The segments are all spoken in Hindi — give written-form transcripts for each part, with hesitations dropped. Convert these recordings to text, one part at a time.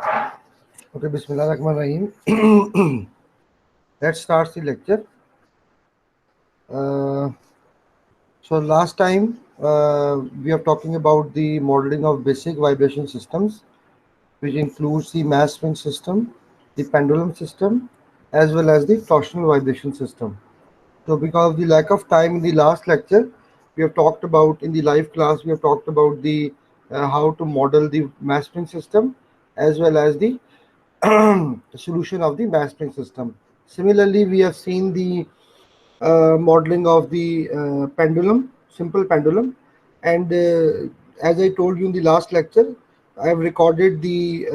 Okay, Bismillahirrahmanirrahim. Let's start the lecture. Uh, so last time we are talking about the modeling of basic vibration systems, which includes the mass spring system, the pendulum system, as well as the torsional vibration system. So because of the lack of time in the last lecture, we have talked about in the live class, we have talked about the how to model the mass spring system as well as the solution of the mass spring system. Similarly, we have seen the modeling of the pendulum, simple pendulum, and as I told you in the last lecture, I have recorded the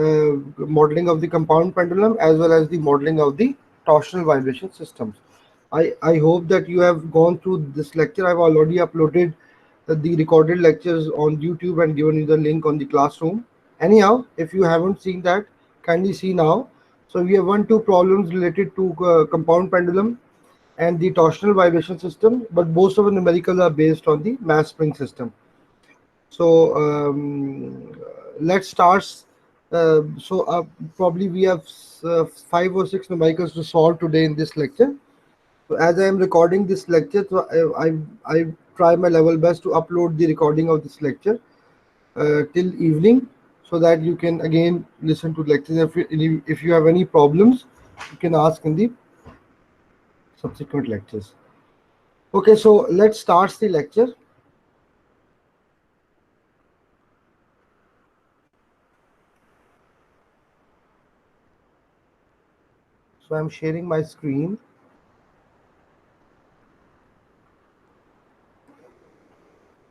modeling of the compound pendulum as well as the modeling of the torsional vibration systems. I hope that you have gone through this lecture. I've already uploaded the recorded lectures on YouTube and given you the link on the classroom. Anyhow, if you haven't seen that, kindly see now. So we have two problems related to compound pendulum and the torsional vibration system, but most of the numericals are based on the mass spring system. So let's start. Probably we have 5 or 6 numericals to solve today in this lecture. So as I am recording this lecture, so I try my level best to upload the recording of this lecture till evening, so that you can again listen to lectures. If you have any problems, you can ask in the subsequent lectures. Okay, so let's start the lecture. So I'm sharing my screen.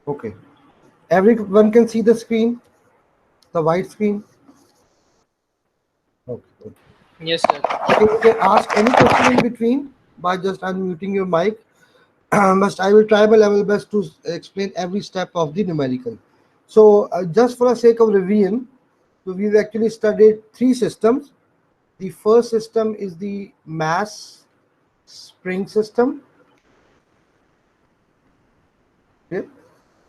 Okay, everyone can see the screen, the white screen. Okay, okay. Yes, sir. Okay, you can ask any question in between by just unmuting your mic. But I will try my level best to explain every step of the numerical. So just for the sake of revision, so we've actually studied 3 systems. The first system is the mass spring system. Okay.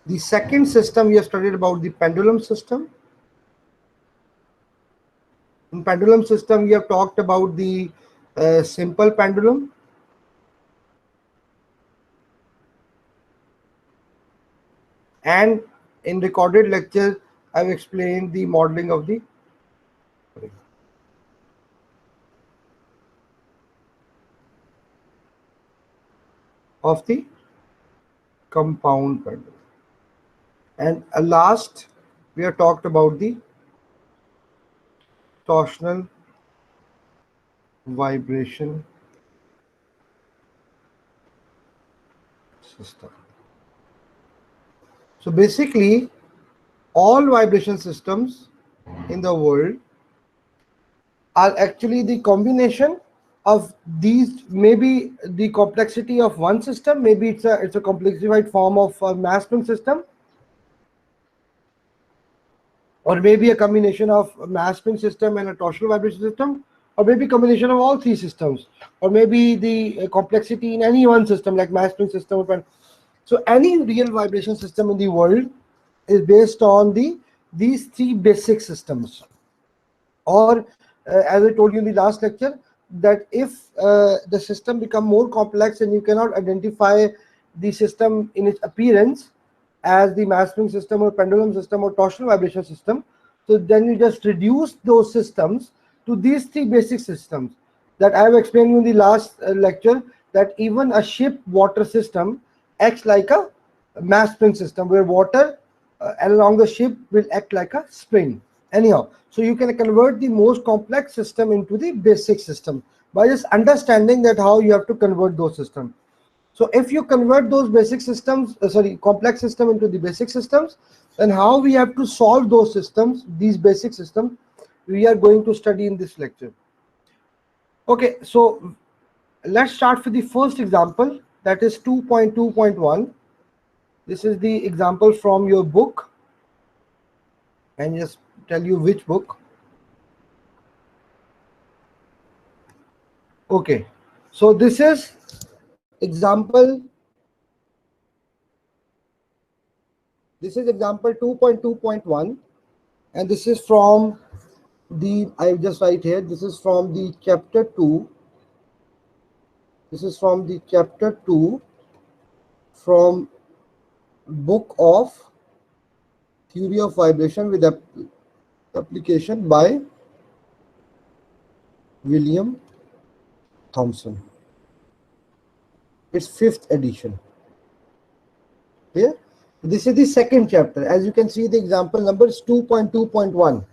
The second system we have studied about the pendulum system. In pendulum system, we have talked about the simple pendulum. And in recorded lecture, I've explained the modeling of the compound pendulum. And last, we have talked about the torsional vibration system. So basically, all vibration systems in the world are actually the combination of these. Maybe the complexity of one system, maybe it's a complexified form of a mass spring system, or maybe a combination of a mass spring system and a torsional vibration system, or maybe combination of all 3 systems, or maybe the complexity in any one system like mass spring system. So any real vibration system in the world is based on these 3 basic systems. Or as I told you in the last lecture, that if the system become more complex and you cannot identify the system in its appearance as the mass spring system or pendulum system or torsional vibration system, so then you just reduce those systems to these 3 basic systems that I have explained you in the last lecture, that even a ship water system acts like a mass spring system, where water along the ship will act like a spring. Anyhow, so you can convert the most complex system into the basic system by just understanding that how you have to convert those systems. So if you convert those basic systems, complex system into the basic systems, then how we have to solve those systems, these basic systems, we are going to study in this lecture. Okay, so let's start with the first example, that is 2.2.1. This is the example from your book, and just tell you which book. Okay, so this is example 2.2.1, and this is from I just write here, this is from the chapter 2. This is from the chapter 2 from book of Theory of Vibration with application by William Thomson. It's 5th edition. Here, this is the second chapter. As you can see, the example number is 2.2.1.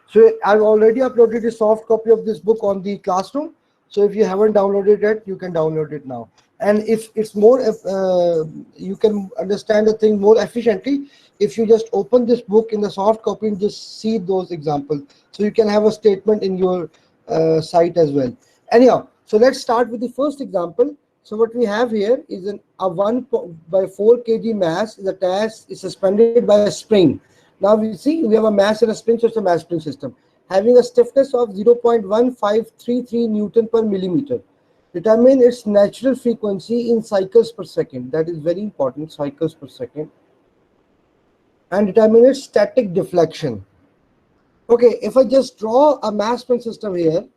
So I've already uploaded a soft copy of this book on the Classroom. So if you haven't downloaded it, you can download it now. And if it's more, you can understand the thing more efficiently if you just open this book in the soft copy and just see those examples. So you can have a statement in your site as well. Anyhow, so let's start with the first example. So what we have here is a 1 by 4 kg mass is attached, is suspended by a spring. Now we see we have a mass and a spring, so it's a mass spring system having a stiffness of 0.1533 Newton per millimeter. Determine its natural frequency in cycles per second. That is very important, cycles per second. And determine its static deflection. Okay, if I just draw a mass spring system here,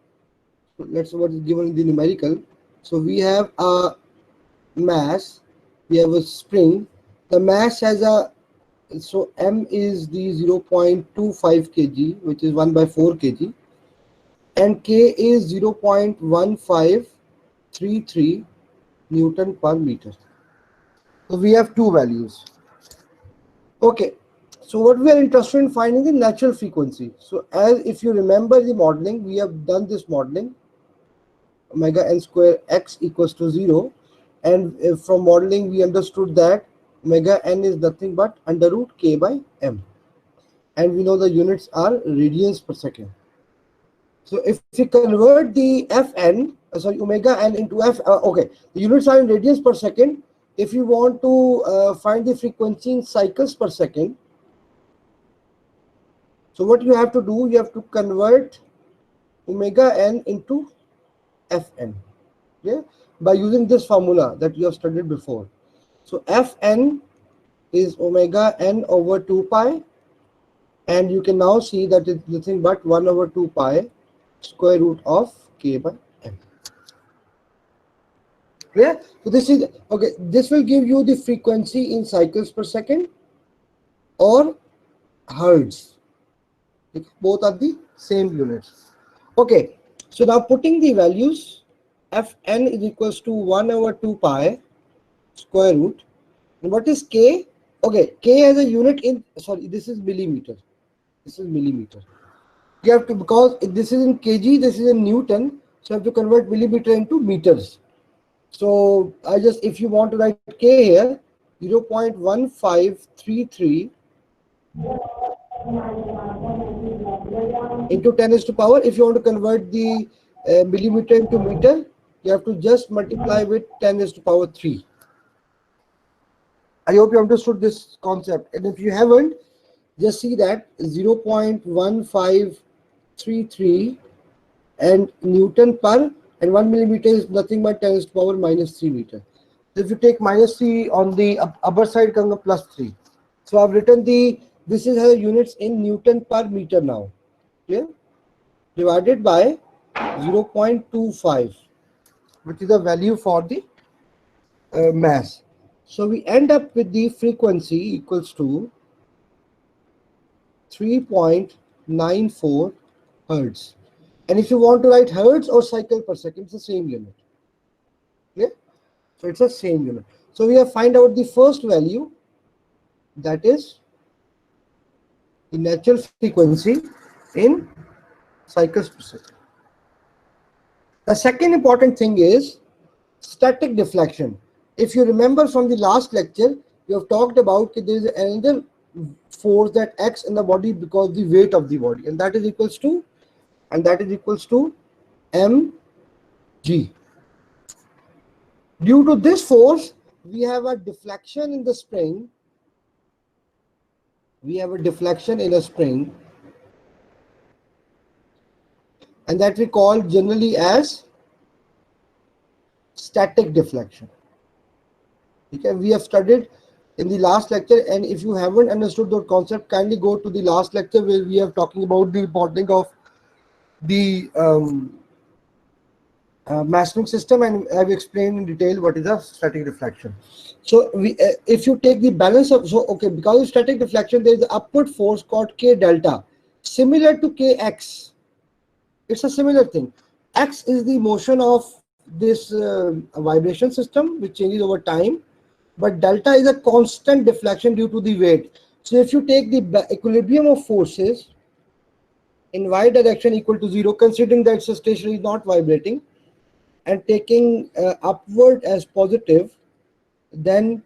let's see what is given in the numerical. So we have a mass, we have a spring. The mass has a, so M is the 0.25 kg, which is 1 by 4 kg, and K is 0.1533 Newton per meter. So we have two values. Okay, so what we are interested in finding the natural frequency. So as if you remember the modeling, we have done this modeling, omega n square x equals to 0, and from modeling we understood that omega n is nothing but under root k by m, and we know the units are radians per second. So if we convert the fn, omega n into f, okay, the units are in radians per second. If you want to find the frequency in cycles per second, so what you have to do, you have to convert omega n into fn, yeah, by using this formula that you have studied before. So fn is omega n over 2 pi, and you can now see that it's nothing but 1 over 2 pi square root of k by m. Yeah, so this is okay. This will give you the frequency in cycles per second or hertz. Both are the same units. Okay, so now putting the values, fn is equals to 1 over 2 pi square root. And what is k? Okay, k has a unit in, sorry, this is millimeter. This is millimeter. You have to, because this is in kg, this is in Newton, so you have to convert millimeter into meters. So I just, if you want to write k here, 0.1533 into 10 is to power. If you want to convert the millimeter into meter, you have to just multiply with 10 is to power 3. I hope you understood this concept, and if you haven't, just see that 0.1533 and Newton per, and 1 millimeter is nothing but 10 to the power minus 3 meter. So if you take minus 3 on the upper side, comes plus 3. So I've written this is how units in Newton per meter now. Yeah, divided by 0.25, which is the value for the mass. So we end up with the frequency equals to 3.94 hertz. And if you want to write hertz or cycle per second, it's the same unit. Yeah, so it's the same unit. So we have find out the first value, that is the natural frequency in cycles per second. The second important thing is static deflection. If you remember from the last lecture, we have talked about there is another force that acts in the body because the weight of the body, and that is equals to mg. Due to this force, we have a deflection in the spring. We have a deflection in a spring, and that we call generally as static deflection. Okay, we have studied in the last lecture, and if you haven't understood that concept, kindly go to the last lecture where we are talking about the bonding of the Massning system, and I've explained in detail what is a static deflection. So if you take the balance of, so okay, because of static deflection, there is an upward force called K delta, similar to Kx. It's a similar thing. X is the motion of this vibration system, which changes over time, but delta is a constant deflection due to the weight. So if you take the equilibrium of forces in y direction equal to 0, considering that it's stationary, not vibrating, and taking upward as positive, then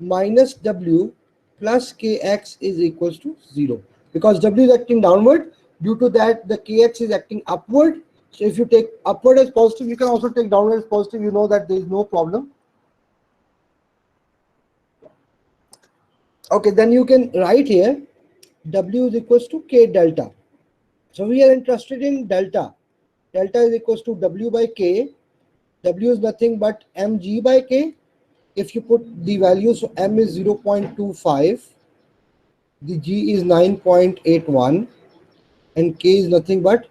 minus w plus kx is equals to 0, because w is acting downward. Due to that, the kx is acting upward. So if you take upward as positive, you can also take downward as positive. You know that there is no problem. Okay, then you can write here w is equals to k delta. So we are interested in delta. Delta is equals to w by k. W is nothing but mg by k. If you put the value, so m is 0.25, the g is 9.81, and k is nothing but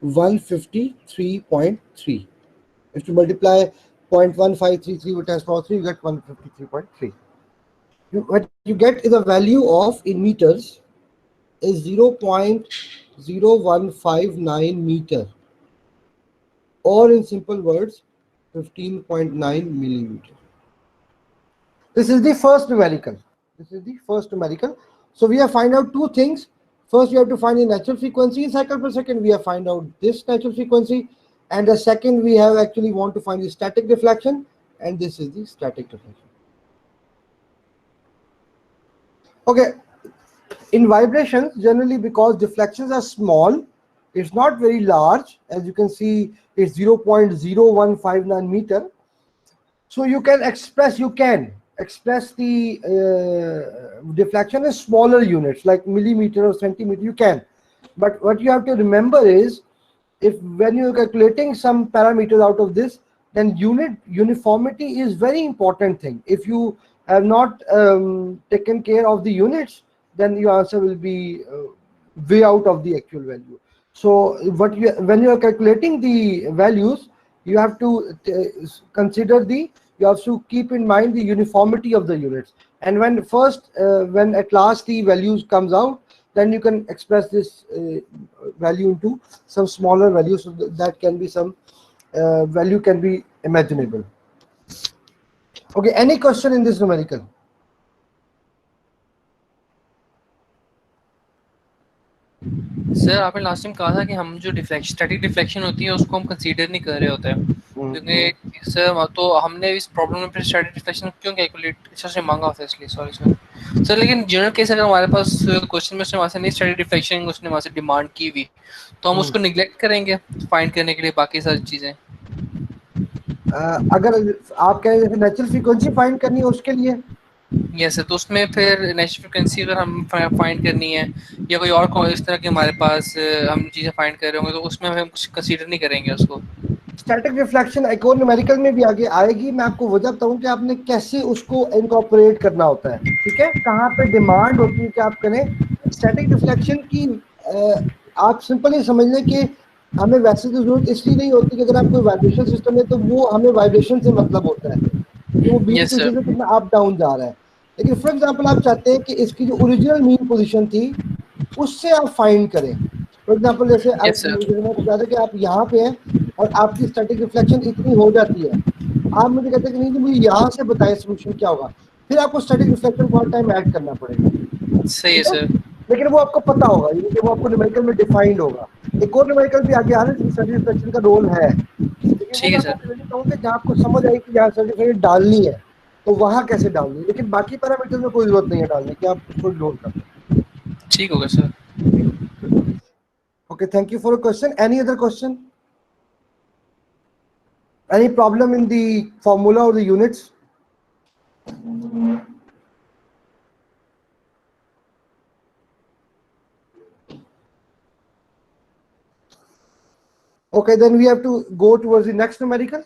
153.3. If you multiply 0.1533 with 10 to the power 3, you get 153.3. What you get is a value of, in meters, is 0.0159 meter, or in simple words, 15.9 millimeter. This is the first numerical. So we have find out two things. First, we have to find the natural frequency in cycle per second. We have find out this natural frequency, and the second we have actually want to find the static deflection, and this is the static deflection. Okay, in vibrations, generally, because deflections are small, it's not very large. As you can see, it's 0.0159 meter. So you can express the deflection in smaller units like millimeter or centimeter. You can, but what you have to remember is, if when you're calculating some parameters out of this, then uniformity is very important thing. If you have not taken care of the units, then your answer will be way out of the actual value. So when you are calculating the values, you have to you have to keep in mind the uniformity of the units. And when at last the values comes out, then you can express this value into some smaller value, so that can be some value can be imaginable. Okay, any question in this numerical? Sir आपने लास्ट टाइम कहा था कि हम जो स्टैटिक डिफ्लेक्शन होती है उसको हम कंसीडर नहीं कर रहे होते हैं, क्योंकि सर तो हमने इस प्रॉब्लम में फिर स्टैटिक डिफ्लेक्शन क्यों कैलकुलेट से मांगा होता है, इसलिए सॉरी सर लेकिन जनरल केस अगर हमारे पास क्वेश्चन में उसने वहाँ से नहीं स्टैटिक डिफ्लेक्शन उसने वहाँ से डिमांड की हुई, तो हम उसको निगलेक्ट करेंगे फाइंड करने के लिए बाकी सारी चीजें। अगर आप कह रहे हैं नेचुरल फ्रीक्वेंसी फाइंड करनी है उसके लिए, यस, तो उसमें फिर नेचुरल फ्रीक्वेंसी अगर हम फाइंड करनी है या कोई और इस तरह के हमारे पास हम चीज़ें फाइंड कर रहे होंगे, तो उसमें हम कुछ कंसीडर नहीं करेंगे उसको। स्टैटिक रिफ्लेक्शन एक और न्यूमेरिकल में भी आगे आएगी। मैं आपको वजह बताऊं कि आपने कैसे उसको इनकॉर्पोरेट करना होता है, ठीक है, कहाँ पे डिमांड होती है कि आप करें स्टैटिक रिफ्लेक्शन की। आप सिंपल ही समझ लें कि हमें वैसे तो जरूरत इसलिए नहीं होती कि अगर आप कोई वाइब्रेशन सिस्टम है तो वो हमें वाइब्रेशन से मतलब होता है कि वो बीम यस पीछे सर। से कितना अप डाउन जा रहा है। लेकिन फॉर एग्जाम्पल आप चाहते हैं कि इसकी जो ओरिजिनल मीन पोजिशन थी उससे आप फाइंड करें। फॉर एग्जाम्पल जैसे यस सर। मैं बता दें कि आप यहाँ पे हैं और आपकी स्टैटिक रिफ्लेक्शन इतनी हो जाती है, आप मुझे कहते हैं कि नहीं तो मुझे यहाँ से बताएं सोल्यूशन क्या होगा, फिर आपको स्टैटिक रिफ्लेक्शन को हर टाइम ऐड करना पड़ेगा, सही है ठीक है। सर। लेकिन वो आपको पता होगा, यानी कि वो आपको न्यूमेरिकल में डिफाइंड होगा। एक और न्यूमेरिकल भी आगे आ रहा है जिसमें स्टैटिक रिफ्लेक्शन का रोल है, लेकिन वो ठीक मैं है आपको सर। क्लियरली कहूँगा जहाँ आपको समझ आई कि जहाँ स्टैटिक रिफ्लेक्शन डालनी है तो वहाँ कैसे डालनी है, लेकिन बाकी पैरामीटर्स में कोई जरूरत नहीं है डालने की, आप उसको इग्नोर कर दें। ठीक होगा sir. Okay, thank you for your question. Any other question? Any problem in the formula or the units? Okay, then we have to go towards the next numerical.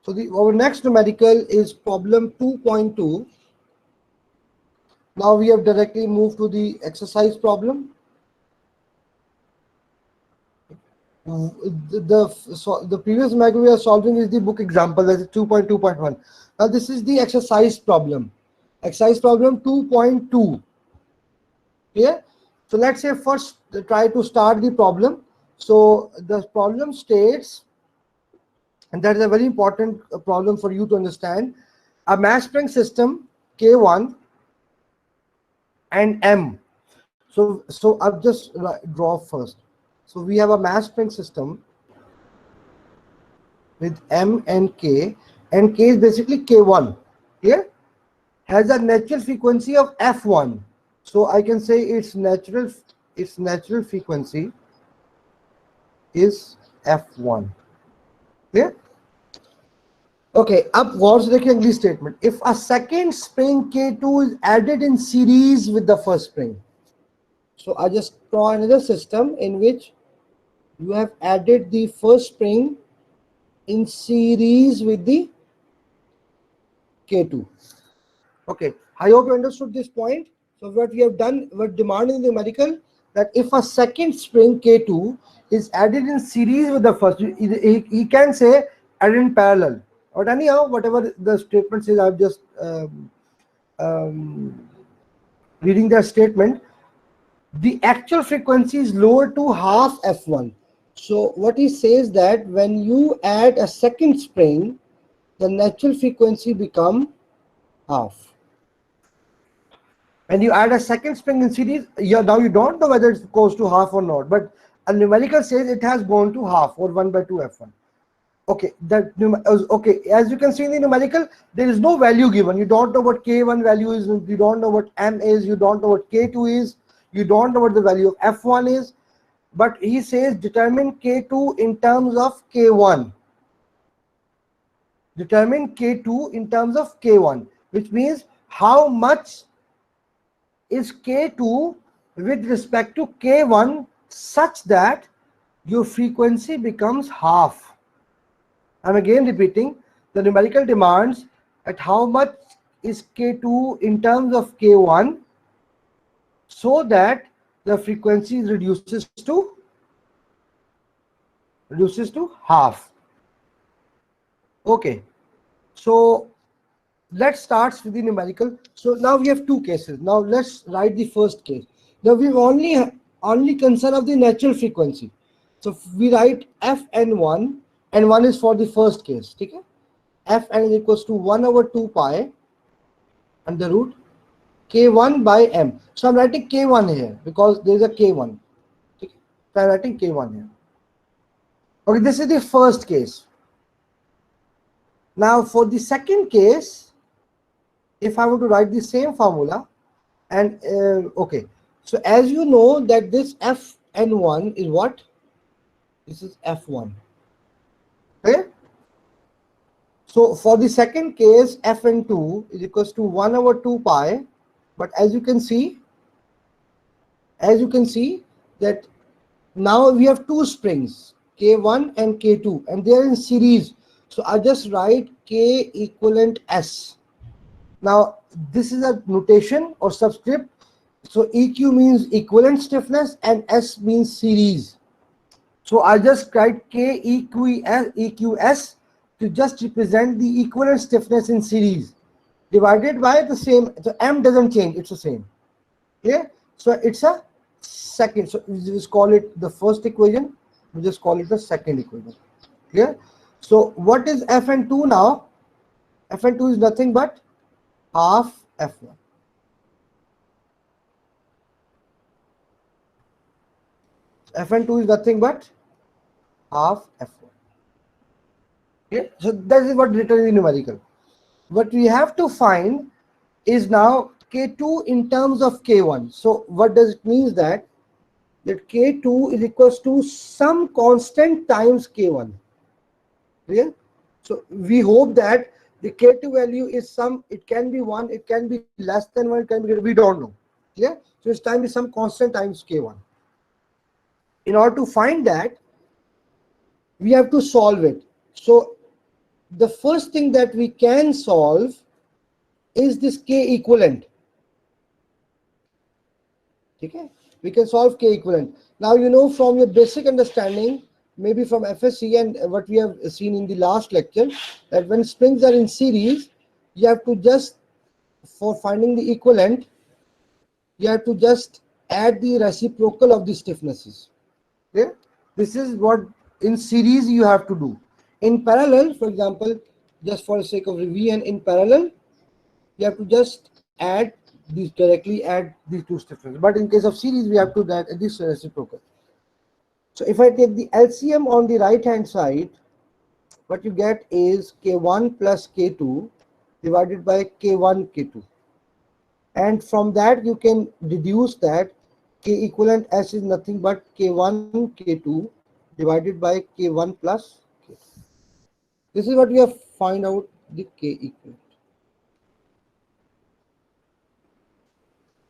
So our next numerical is problem 2.2. Now we have directly moved to the exercise problem. The previous numerical we are solving is the book example, that is 2.2.1. Now this is the exercise problem. Exercise problem 2.2. Yeah. So let's say first try to start the problem. So the problem states, and that is a very important problem for you to understand, a mass spring system K1 and M. So I'll just draw first. So we have a mass spring system with M and K is basically K1. Yeah, has a natural frequency of F1. So I can say its natural frequency is F1. Yeah. Okay, अब गौर से देखिए अगली statement. If a second spring K2 is added in series with the first spring, so I just draw another system in which you have added the first spring in series with the K2. Okay, I hope you understood this point. So what we have done, we're demanding in the numerical that if a second spring K2 is added in series with the first, he can say added in parallel. But anyhow, whatever the statement says, I'm just reading the statement. The actual frequency is lower to half F1. So what he says that when you add a second spring, the natural frequency become half. When you add a second spring in series, now you don't know whether it goes to half or not, but a numerical says it has gone to half, or 1/2 F1. Okay, okay. As you can see in the numerical, there is no value given. You don't know what K1 value is. You don't know what M is. You don't know what K2 is. You don't know what the value of F1 is. But he says determine K2 in terms of K1. Determine K2 in terms of K1, which means how much is K2 with respect to K1 such that your frequency becomes half. I'm again repeating, the numerical demands at how much is K2 in terms of K1 so that the frequency reduces to half. Okay, so let's start with the numerical. So now we have two cases. Now let's write the first case. Now we only concern of the natural frequency. So we write Fn1, and 1 is for the first case. Okay? Fn is equals to 1/2 pi under root K1 by M. So I'm writing K1 here because there is a K1. Okay? So I'm writing K1 here. Okay, this is the first case. Now for the second case, if I were to write the same formula, and okay, so as you know that this Fn1 is what? This is F1. Okay. So for the second case, Fn2 is equals to 1/2 pi. But as you can see that now we have two springs, K1 and K2, and they are in series. So I just write K equivalent S. Now this is a notation or subscript. So EQ means equivalent stiffness and S means series. So I just write K EQS to just represent the equivalent stiffness in series divided by the same. So M doesn't change, it's the same. Okay, so it's a second. So we just call it the first equation. We just call it the second equation. Clear? So what is Fn2 now? Fn2 is nothing but half F1. Fn2 is nothing but half F1. Okay, so that is what written in the numerical. What we have to find is now K2 in terms of K1. So what does it mean that K2 is equals to some constant times K1. Clear? So we hope that the K2 value is some, it can be 1, it can be less than 1, it can be, we don't know. Clear? So it's time is some constant times K1. In order to find that, we have to solve it. So the first thing that we can solve is this K equivalent. Okay, we can solve K equivalent. Now you know from your basic understanding, maybe from FSC and what we have seen in the last lecture, that when springs are in series, you have to just, for finding the equivalent, you have to just add the reciprocal of the stiffnesses. Okay, this is what in series you have to do. In parallel, for example, just for the sake of revision, in parallel you have to just add these, directly add these two stiffnesses. But in case of series, we have to add this reciprocal. So if I take the LCM on the right hand side, what you get is K1 plus K2 divided by K1 K2. And from that you can deduce that K equivalent S is nothing but K1 K2 divided by K1 plus K2. This is what we have find out the K equivalent.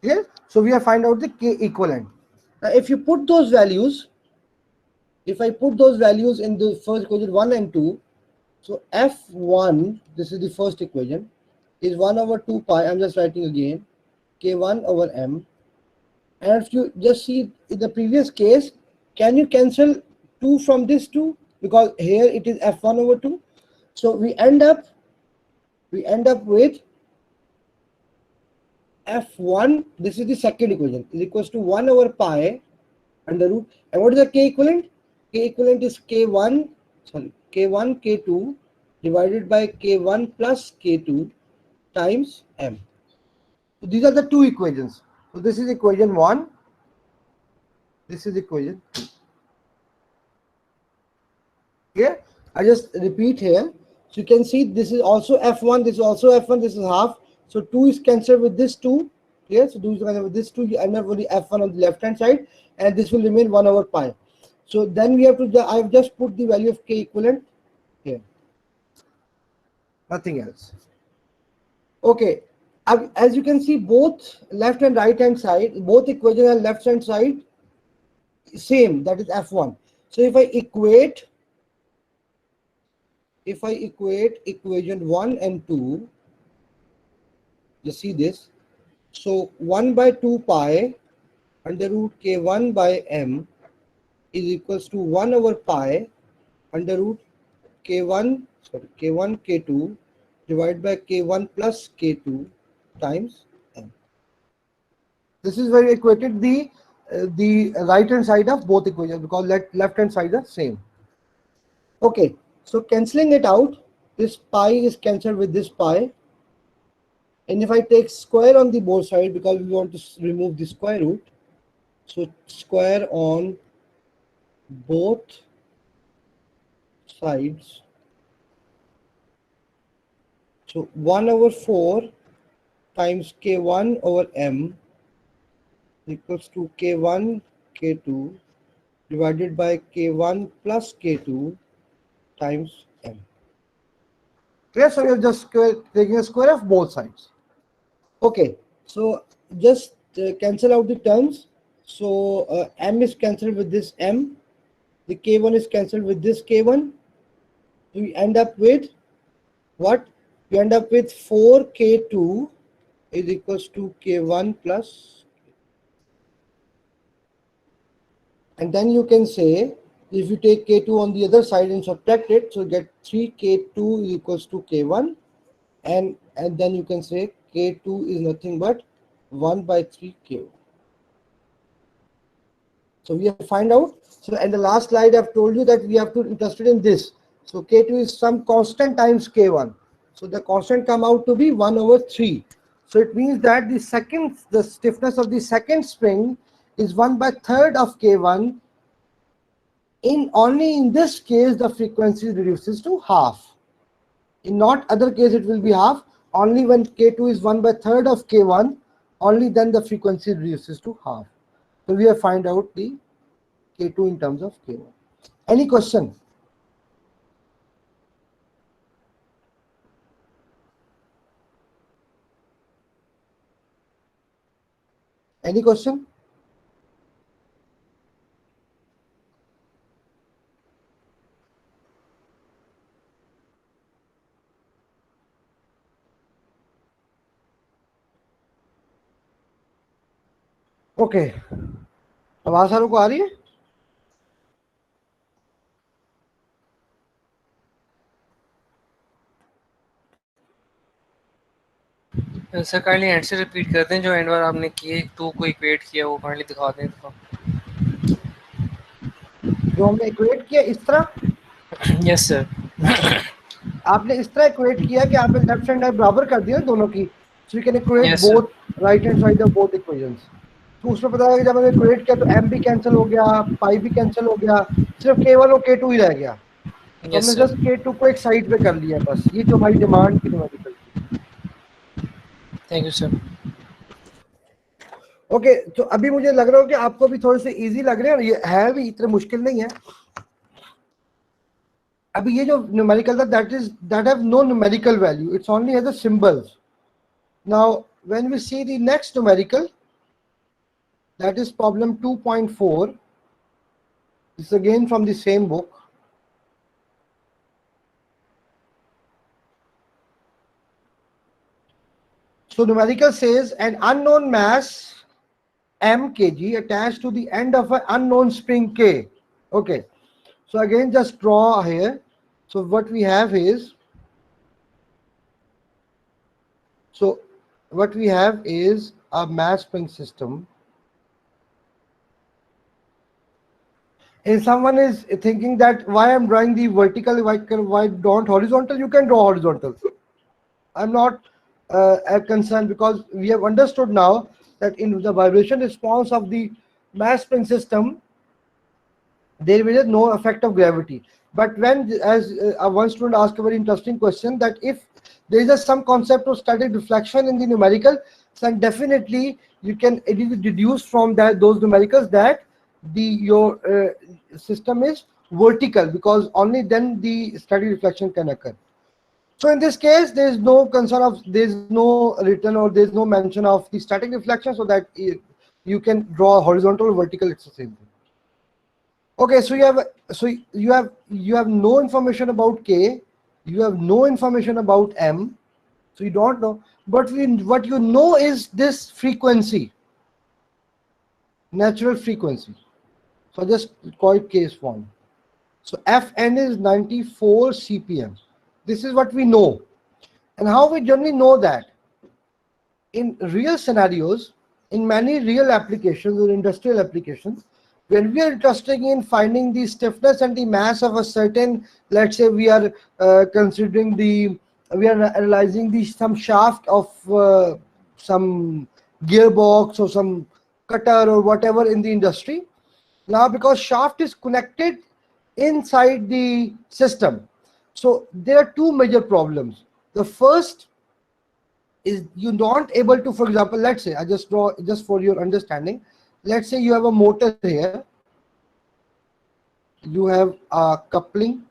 Here, so we have find out the K equivalent. Now if you put those values, if I put those values in the first equation 1 and 2, so F1, this is the first equation, is 1 over 2 pi, I'm just writing again, K1 over M. And if you just see in the previous case, can you cancel 2 from this 2? Because here it is F1 over 2. So we end up with F1, this is the second equation, is equals to 1 over pi under root. And what is the K equivalent? K equivalent is K1, K1 K2 divided by K1 plus K2 times M. So these are the two equations. So this is equation 1, this is equation 2. Here, I just repeat here. So you can see this is also F1, this is also F1, this is half. So 2 is cancelled with this 2. Here, so 2 is cancelled with this 2. You end up with the F1 on the left hand side, and this will remain 1 over pi. So then we have to, I've just put the value of K equivalent here. Nothing else. Okay. As you can see, both left and right hand side, both equations on left hand side, same, that is F1. So if I equate equation 1 and 2, you see this. So 1 by 2 pi under root K1 by M is equals to 1 over pi under root K1 K2 divided by K1 plus K2 times M. This is where we equated the right hand side of both equations, because left hand side are same. Okay, so cancelling it out, this pi is cancelled with this pi. And if I take square on the both side, because we want to remove the square root, so square on both sides. So 1 over 4 times K1 over M equals to K1 K2 divided by K1 plus K2 times M. Clear? So we are just taking a square of both sides. Okay, so just cancel out the terms. So M is cancelled with this M. The K1 is cancelled with this K1. We end up with what? We end up with 4K2 is equals to K1 plus. And then you can say, if you take K2 on the other side and subtract it, so you get 3K2 is equals to K1. And then you can say K2 is nothing but 1 by 3K1. So we have find out. So in the last slide, I've told you that we have to interested in this. So K2 is some constant times K1. So the constant come out to be 1 over 3. So it means that the stiffness of the second spring is 1 by third of K1. Only in this case, the frequency reduces to half. In not other case, it will be half. Only when K2 is 1 by third of K1, only then the frequency reduces to half. So we have find out the K2 in terms of K1. Any question? Any question? Okay, आवाज सारों को आ रही है? सर काइंडली एंड से रिपीट कर दें जो एंड बार आपने किए, 2 को इक्वेट किया, वो काइंडली दिखा दें तो। जो हमने इक्वेट किया इस तरह, यस सर। आपने इस तरह इक्वेट किया कि आपने लेफ्ट हैंड बराबर कर दिया दोनों की, so you can equate yes sir. Both right hand side of both equations. तो उसमें पता है कि जब मैंने इक्वेट किया तो m भी कैंसिल हो गया, पाई भी कैंसिल हो गया, सिर्फ k1 और k2 ही रह गया। तो हमने यस सर। जस्ट k2 को एक साइड पे कर लिया, बस ये जो हमारी डिमांड थी न्यूमेरिकल की। Thank you sir. ओके, तो अभी मुझे लग रहा है कि आपको भी थोड़े से इजी लग रहे हैं, और ये है भी इतने मुश्किल नहीं है। अभी ये जो न्यूमेरिकल था, that have no numerical value, it's only has the symbols. Now when we see the next numerical, that is problem 2.4. This is again from the same book. So numerical says an unknown mass m kg attached to the end of an unknown spring k. Okay, so again just draw here. So what we have is, a mass spring system. And someone is thinking that why I'm drawing the vertical, why don't horizontal? You can draw horizontal. I'm not concerned, because we have understood now that in the vibration response of the mass spring system, there is no effect of gravity. But when, as one student asked a very interesting question, that if there is some concept of static deflection in the numerical, then definitely you can deduce from that those numericals that your system is vertical, because only then the static deflection can occur. So in this case, there is no concern of, there is no written or there is no mention of the static reflection, so that you can draw horizontal or vertical, it's the same thing. Okay, so you have no information about k, you have no information about m, so you don't know. But what you know is this frequency, natural frequency. So just call it case 1. So Fn is 94 CPM. This is what we know. And how we generally know that? In real scenarios, in many real applications or industrial applications, when we are interested in finding the stiffness and the mass of a certain, let's say we are we are analyzing some shaft of some gearbox or some cutter or whatever in the industry. Now, because shaft is connected inside the system, so there are two major problems. The first is you not able to, for example, let's say I just draw just for your understanding, let's say you have a motor here, you have a coupling,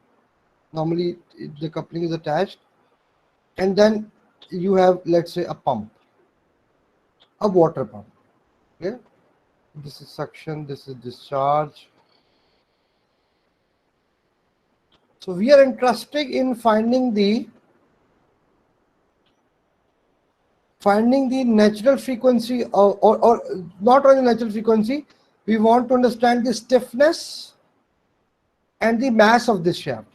normally the coupling is attached, and then you have, let's say, a pump, a water pump. Okay, this is suction, this is discharge. So we are interested in finding the natural frequency, or not only natural frequency, we want to understand the stiffness and the mass of this shaft.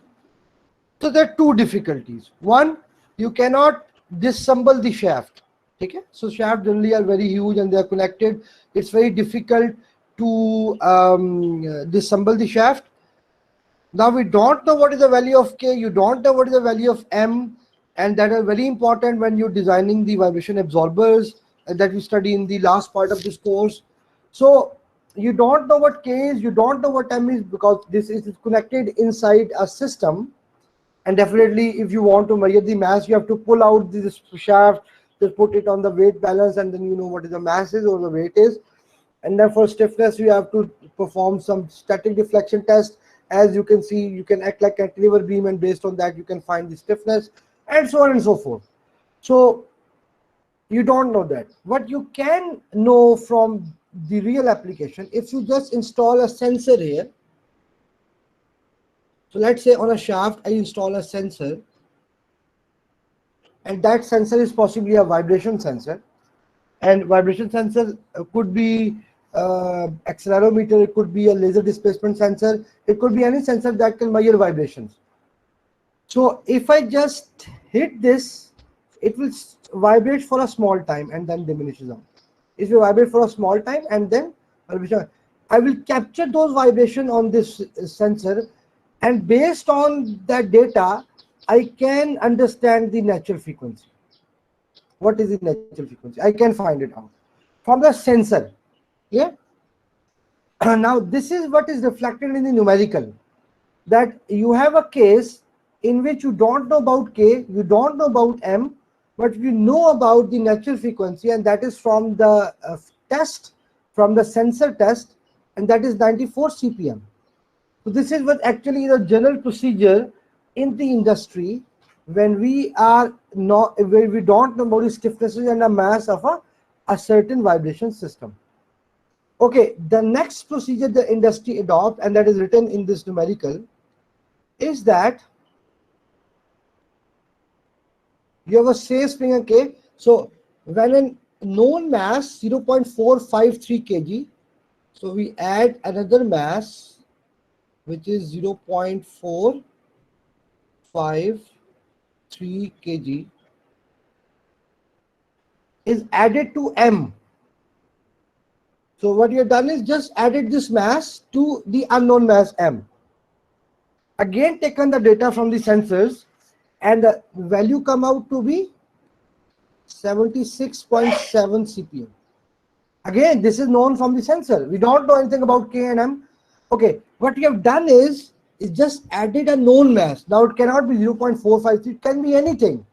So there are two difficulties. One, you cannot disassemble the shaft. Okay? So shafts generally are very huge and they are connected. It's very difficult to disassemble the shaft. Now we don't know what is the value of K, you don't know what is the value of M, and that are very important when you're designing the vibration absorbers that we study in the last part of this course. So you don't know what K is, you don't know what M is, because this is connected inside a system. And definitely if you want to measure the mass, you have to pull out this shaft, just put it on the weight balance, and then you know what is the mass is or the weight is. And then for stiffness, you have to perform some static deflection test. As you can see, you can act like a cantilever beam, and based on that you can find the stiffness, and so on and so forth. So you don't know that. What you can know from the real application, if you just install a sensor here. So let's say on a shaft I install a sensor, and that sensor is possibly a vibration sensor, and vibration sensor could be accelerometer, it could be a laser displacement sensor, it could be any sensor that can measure vibrations. So if I just hit this, it will vibrate for a small time and then diminishes out. If you vibrate for a small time and then I will capture those vibrations on this sensor, and based on that data, I can understand the natural frequency. What is the natural frequency? I can find it out from the sensor. Yeah. Now this is what is reflected in the numerical, that you have a case in which you don't know about K, you don't know about M, but you know about the natural frequency, and that is from the test, from the sensor test, and that is 94 CPM. So this is what actually the general procedure in the industry when we are not, when we don't know about the stiffnesses and the mass of a certain vibration system. Okay, the next procedure the industry adopt, and that is written in this numerical, is that you have a say spring and K. So when a known mass 0.453 kg, so we add another mass which is 0.453 kg is added to M. So what you have done is just added this mass to the unknown mass M. Again taken the data from the sensors, and the value come out to be 76.7 CPM. Again, this is known from the sensor. We don't know anything about K and M. Okay, what we have done is just added a known mass. Now it cannot be 0.453, it can be anything.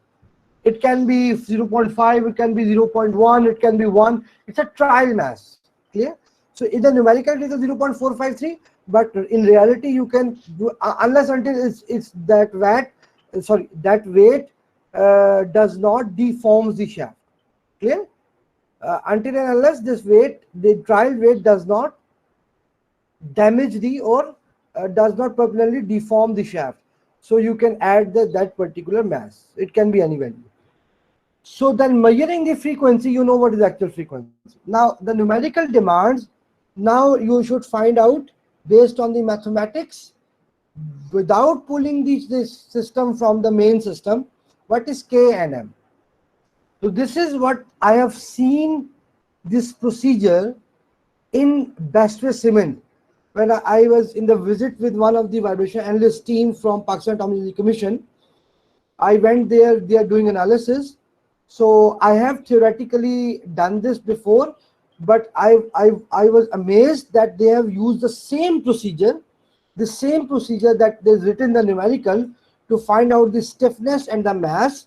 It can be 0.5, it can be 0.1, it can be 1. It's a trial mass. Clear? So in the numerical it is a 0.453, but in reality you can do unless until it's that weight does not deform the shaft. Clear? Until and unless this weight, the trial weight, does not damage the or does not permanently deform the shaft. So you can add that particular mass. It can be any value. So then measuring the frequency, you know what is the actual frequency. Now the numerical demands, now you should find out based on the mathematics, without pulling this system from the main system, what is K and M. So this is what I have seen this procedure in Bestway Cement. When I was in the visit with one of the vibration analyst team from Pakistan Atomic Energy Commission, I went there, they are doing analysis. So I have theoretically done this before, but I was amazed that they have used the same procedure that is written in the numerical to find out the stiffness and the mass.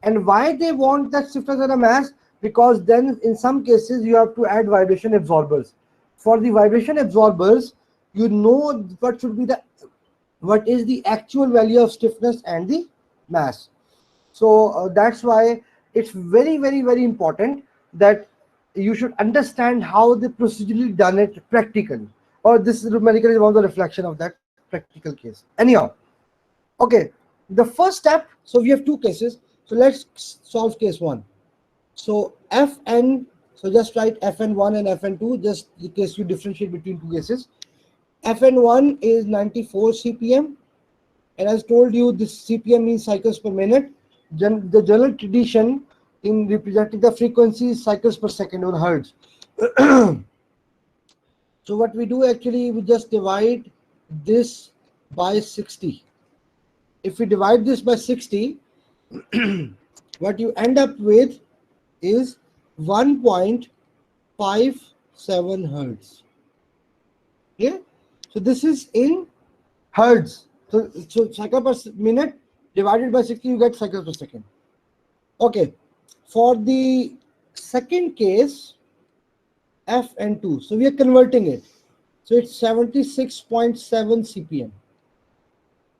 And why they want that stiffness and the mass? Because then in some cases you have to add vibration absorbers. For the vibration absorbers, you know what is the actual value of stiffness and the mass. So that's why it's very, very, very important that you should understand how they procedurally done it practically. Or this numerical is one of the reflection of that practical case. Anyhow, okay, the first step, so we have two cases. So let's solve case one. So Fn, so just write Fn1 and Fn2, just in case you differentiate between two cases. Fn1 is 94 CPM, and as told you, this CPM means cycles per minute. The general tradition in representing the frequency is cycles per second or hertz. So what we do actually, we just divide this by 60. If we divide this by 60, what you end up with is 1.57 hertz. Yeah. So this is in hertz. So cycle per minute divided by 60, you get cycles per second. Okay. For the second case, Fn2, so we are converting it. So it's 76.7 CPM.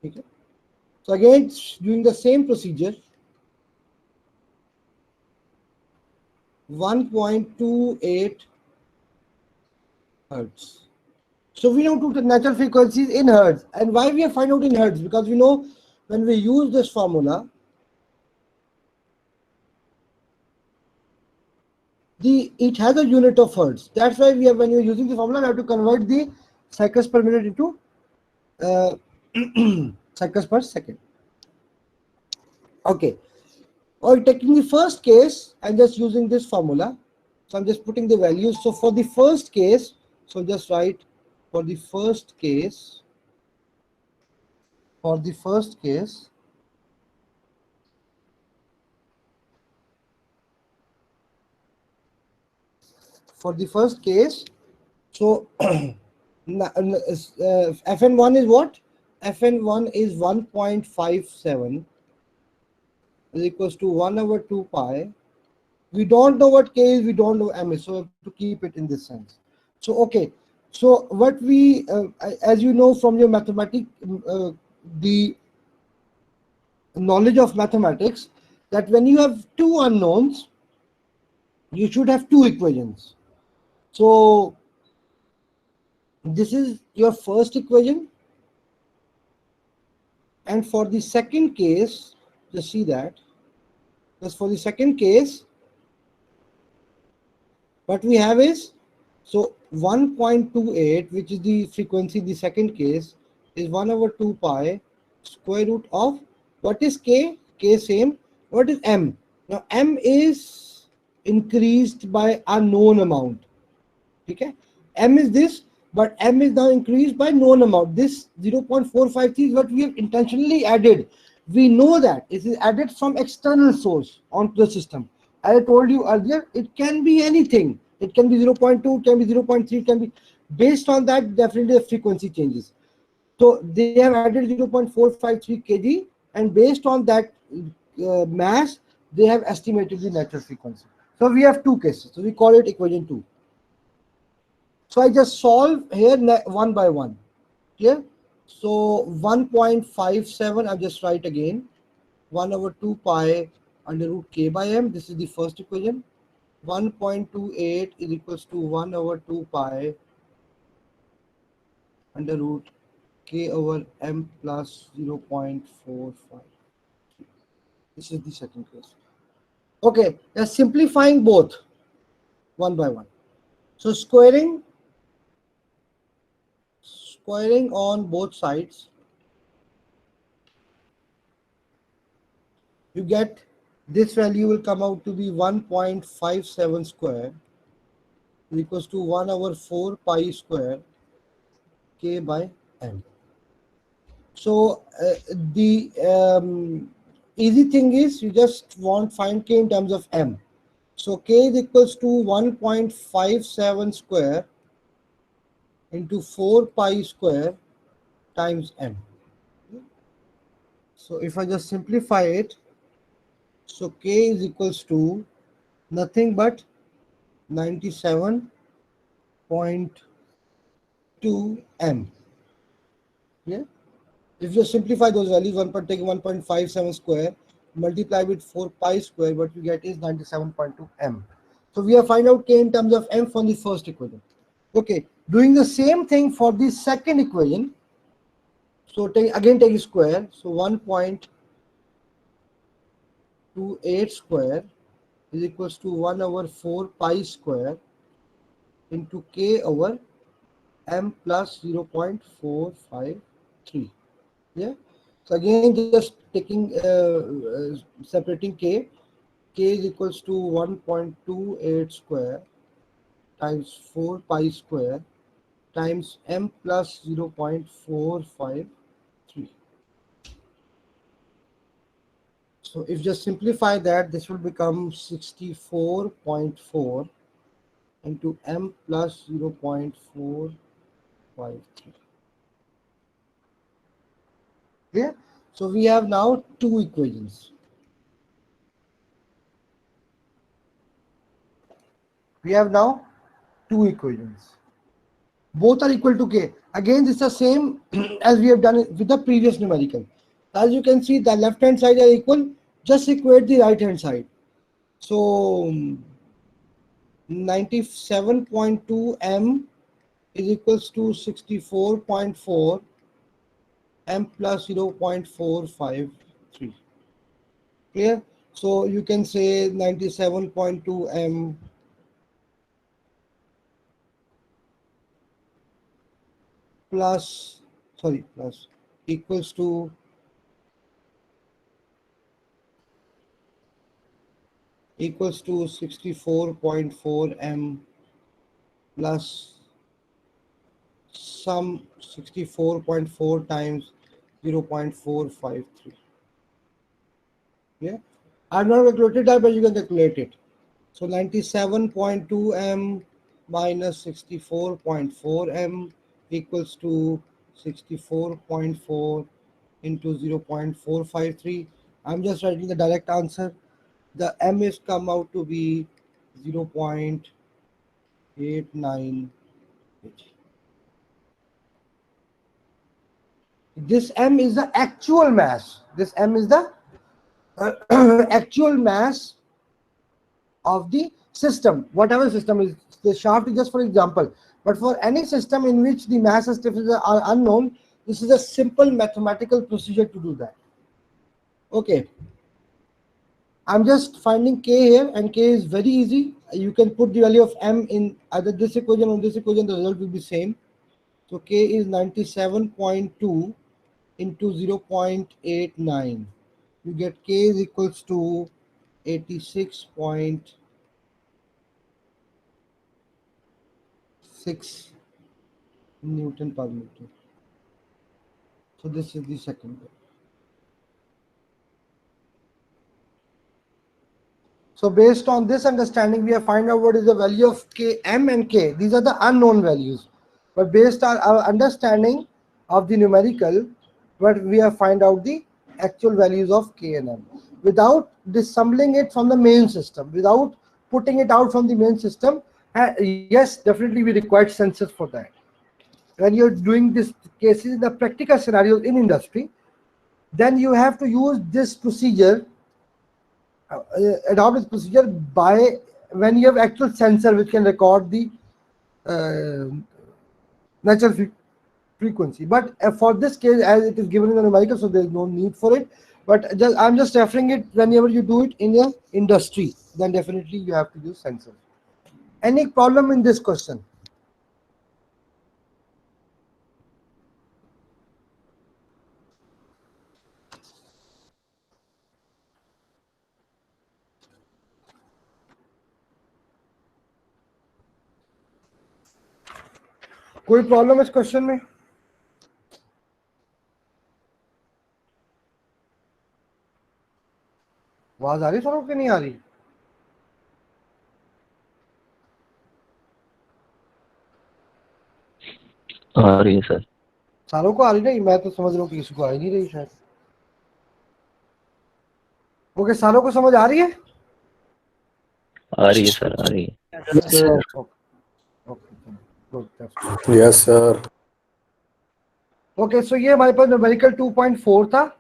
Okay. So again, doing the same procedure, 1.28 hertz. So we know the natural frequencies in hertz. And why we are finding out in hertz? Because we know when we use this formula, it has a unit of hertz. That's why when you're using the formula, we have to convert the cycles per minute into cycles per second. Okay. Or taking the first case, I'm just using this formula. So I'm just putting the values. So for the first case, so just write for the first case, for the first case, so Fn1 is what? Fn1 is 1.57 is equals to 1 over 2 pi. We don't know what k is, we don't know m is, so we have to keep it in this sense. So okay, so what we as you know from your mathematics, the knowledge of mathematics, that when you have two unknowns, you should have two equations. So this is your first equation, and for the second case, just see that, because for the second case, what we have is, so 1.28, which is the frequency in the second case, is 1 over 2 pi square root of, what is k? K same. What is m? Now m is increased by a known amount. Okay, m is this, but m is now increased by known amount. This 0.453 is what we have intentionally added. We know that it is added from external source onto the system. As I told you earlier, it can be anything. It can be 0.2, can be 0.3, can be, based on that, definitely the frequency changes. So they have added 0.453 kg, and based on that mass, they have estimated the natural frequency. So we have two cases. So we call it equation 2. So I just solve here one by one. Clear? So 1.57, I'll just write again. 1 over 2 pi under root k by m. This is the first equation. 1.28 is equals to 1 over 2 pi under root k over m plus 0.45. This is the second case. Okay, let's simplifying both one by one. So squaring on both sides, you get this value will come out to be 1.57 square equals to 1 over 4 pi square k by m. So the easy thing is, you just want find k in terms of m. So k is equals to 1.57 square into 4 pi square times m. So if I just simplify it, so k is equals to nothing but 97.2 m. Yeah. If you simplify those values, take 1.57 square, multiply with 4 pi square, what you get is 97.2 m. So we have find out k in terms of m from the first equation. Okay, doing the same thing for the second equation. So take square. So 1.28 square is equals to 1 over 4 pi square into k over m plus 0.453. Yeah. So again, just taking separating k is equals to 1.28 square times 4 pi square times m plus 0.453. So if just simplify that, this will become 64.4 into m plus 0.453. Yeah. So we have now two equations. Both are equal to k. Again, this is the same as we have done it with the previous numerical. As you can see, the left hand side are equal. Just equate the right hand side. So 97.2 m is equals to 64.4 m plus 0.453. Clear? So you can say 97.2 m plus, sorry, plus equals to equals to 64.4 m plus some 64.4 times 0.453. Yeah, I've not calculated that, but you can calculate it. So 97.2 m minus 64.4 m equals to 64.4 into 0.453. I'm just writing the direct answer. The m is come out to be 0.89. This m is the actual mass. This m is the actual mass of the system, whatever system is. The shaft is just for example, but for any system in which the mass and stiffness are unknown, this is a simple mathematical procedure to do that. Okay, I'm just finding k here, and k is very easy. You can put the value of m in either this equation or this equation, the result will be same. So k is 97.2 into 0.89. You get k is equals to 86.6 Newton per meter. So this is the second one. So based on this understanding, we have find out what is the value of k, m and k. These are the unknown values. But based on our understanding of the numerical, but we have find out the actual values of k and m. Without dissembling it from the main system, without putting it out from the main system, yes, definitely we require sensors for that. When you're doing this cases in the practical scenarios in industry, then you have to use this procedure, adopt this procedure by when you have actual sensor which can record the natural frequency. But for this case, as it is given in the numerical, so there is no need for it. But I'm just referring it whenever you do it in the industry, then definitely you have to use sensors. Any problem in this question? कोई प्रॉब्लम इस क्वेश्चन में? आवाज आ रही सरों की नहीं आ रही? आ रही है सर। सारों को आ रही नहीं, मैं तो समझ रहा हूँ कि किसी को आ ही नहीं रही शायद। ओके, सारों को समझ आ रही है? आ रही है सर, आ रही है। Yes sir. ओके, सो ये हमारे पास न्यूमेरिकल 2.4 था।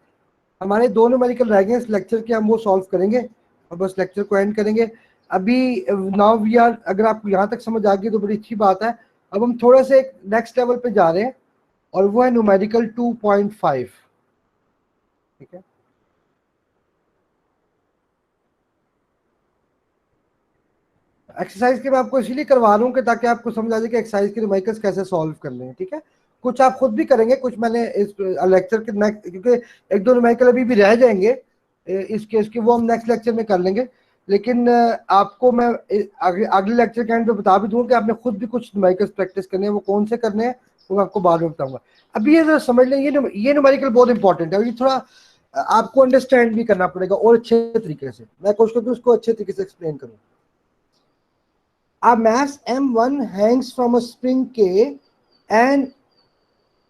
हमारे दो न्यूमेरिकल रह गए इस लेक्चर के, हम वो सॉल्व करेंगे और बस लेक्चर को एंड करेंगे। अभी नाउ वी आर, अगर आपको यहाँ तक समझ आ गई तो बड़ी अच्छी बात है। अब हम थोड़ा से एक नेक्स्ट लेवल पे जा रहे हैं और वो है न्यूमेरिकल 2.5। ठीक है, एक्सरसाइज के मैं आपको इसीलिए करवा रहा हूँ कि ताकि आपको समझ आ जाए कि एक्सरसाइज के न्यूमेरिकल्स कैसे सॉल्व करने हैं। ठीक है, कुछ आप खुद भी करेंगे, कुछ मैंने इस लेक्चर के नेक्स्ट, क्योंकि एक दो न्यूमेरिकल अभी भी रह जाएंगे इस केस के, वो हम नेक्स्ट लेक्चर में कर लेंगे। लेकिन आपको मैं अगले लेक्चर के एंड पे बता भी दूंगा कि आपने खुद भी कुछ न्यूमेरिकल्स प्रैक्टिस करने हैं। वो कौन से करने हैं वो मैं आपको बाद में बताऊंगा। अभी ये जरा समझ लें, ये न्यूमेरिकल बहुत इंपॉर्टेंट है और ये थोड़ा आपको अंडरस्टैंड भी करना पड़ेगा और अच्छे तरीके से। मैं कोशिश करता हूँ उसको अच्छे तरीके से एक्सप्लेन करूँ। A mass m1 hangs from a spring k and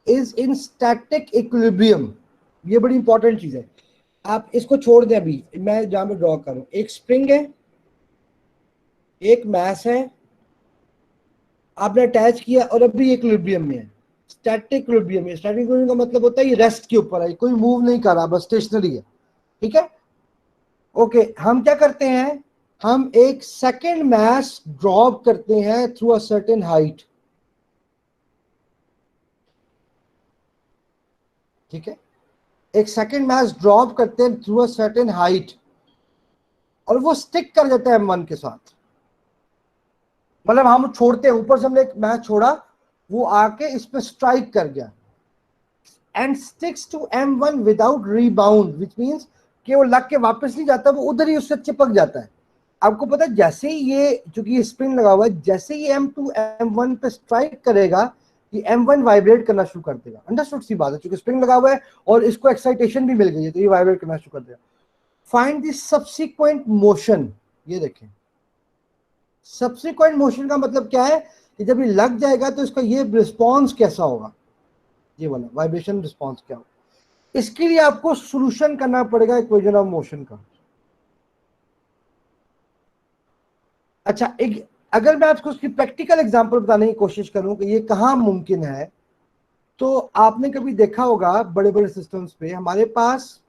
is in static equilibrium. ये बड़ी इंपॉर्टेंट चीज है, आप इसको छोड़ दें। अभी मैं जहां पे ड्रॉ करूं, एक स्प्रिंग है, एक मैस है, आपने अटैच किया और अभी इक्विलिब्रियम में है, स्टैटिक इक्विलिब्रियम में। स्टैटिक इक्विलिब्रियम का मतलब होता है ये रेस्ट के ऊपर है, कोई मूव नहीं कर रहा, बस स्टेशनरी है। ठीक है, ओके, हम क्या करते हैं, हम एक सेकेंड मैस ड्रॉप करते हैं थ्रू अ सर्टेन हाइट। ठीक है, एक सेकेंड मैस ड्रॉप करते हैं थ्रू अ सर्टेन हाइट और वो स्टिक कर जाता है m1 के साथ। मतलब हम छोड़ते हैं, ऊपर से हमने एक मैस छोड़ा वो आके इस पे स्ट्राइक कर गया and sticks to M1 without rebound, which means कि वो लग के वापस नहीं जाता, वो उधर ही उससे चिपक जाता है। आपको पता है जैसे ही ये, चूंकि ये स्प्रिंग लगा हुआ है, जैसे ही M2 M1 पे स्ट्राइक करेगा, ये M1 वाइब्रेट करना शुरू कर देगा। अंडरस्टूड सी बात है, चूंकि स्प्रिंग लगा हुआ है और इसको एक्साइटेशन भी मिल गई है, तो ये वाइब्रेट करना शुरू कर देगा। Find the subsequent motion. ये देखें, सब्सिक्वेंट मोशन का मतलब क्या है कि जब ये लग जाएगा तो इसका ये रिस्पॉन्स कैसा होगा, ये वाला वाइब्रेशन रिस्पॉन्स क्या होगा। इसके लिए आपको सॉल्यूशन करना पड़ेगा इक्वेशन ऑफ मोशन का। अच्छा, एक अगर मैं आपको उसकी प्रैक्टिकल एग्जांपल बताने की कोशिश करूं कि ये कहां मुमकिन है, तो आपने कभी देखा होगा बड़े बड़े सिस्टम्स पे हमारे पास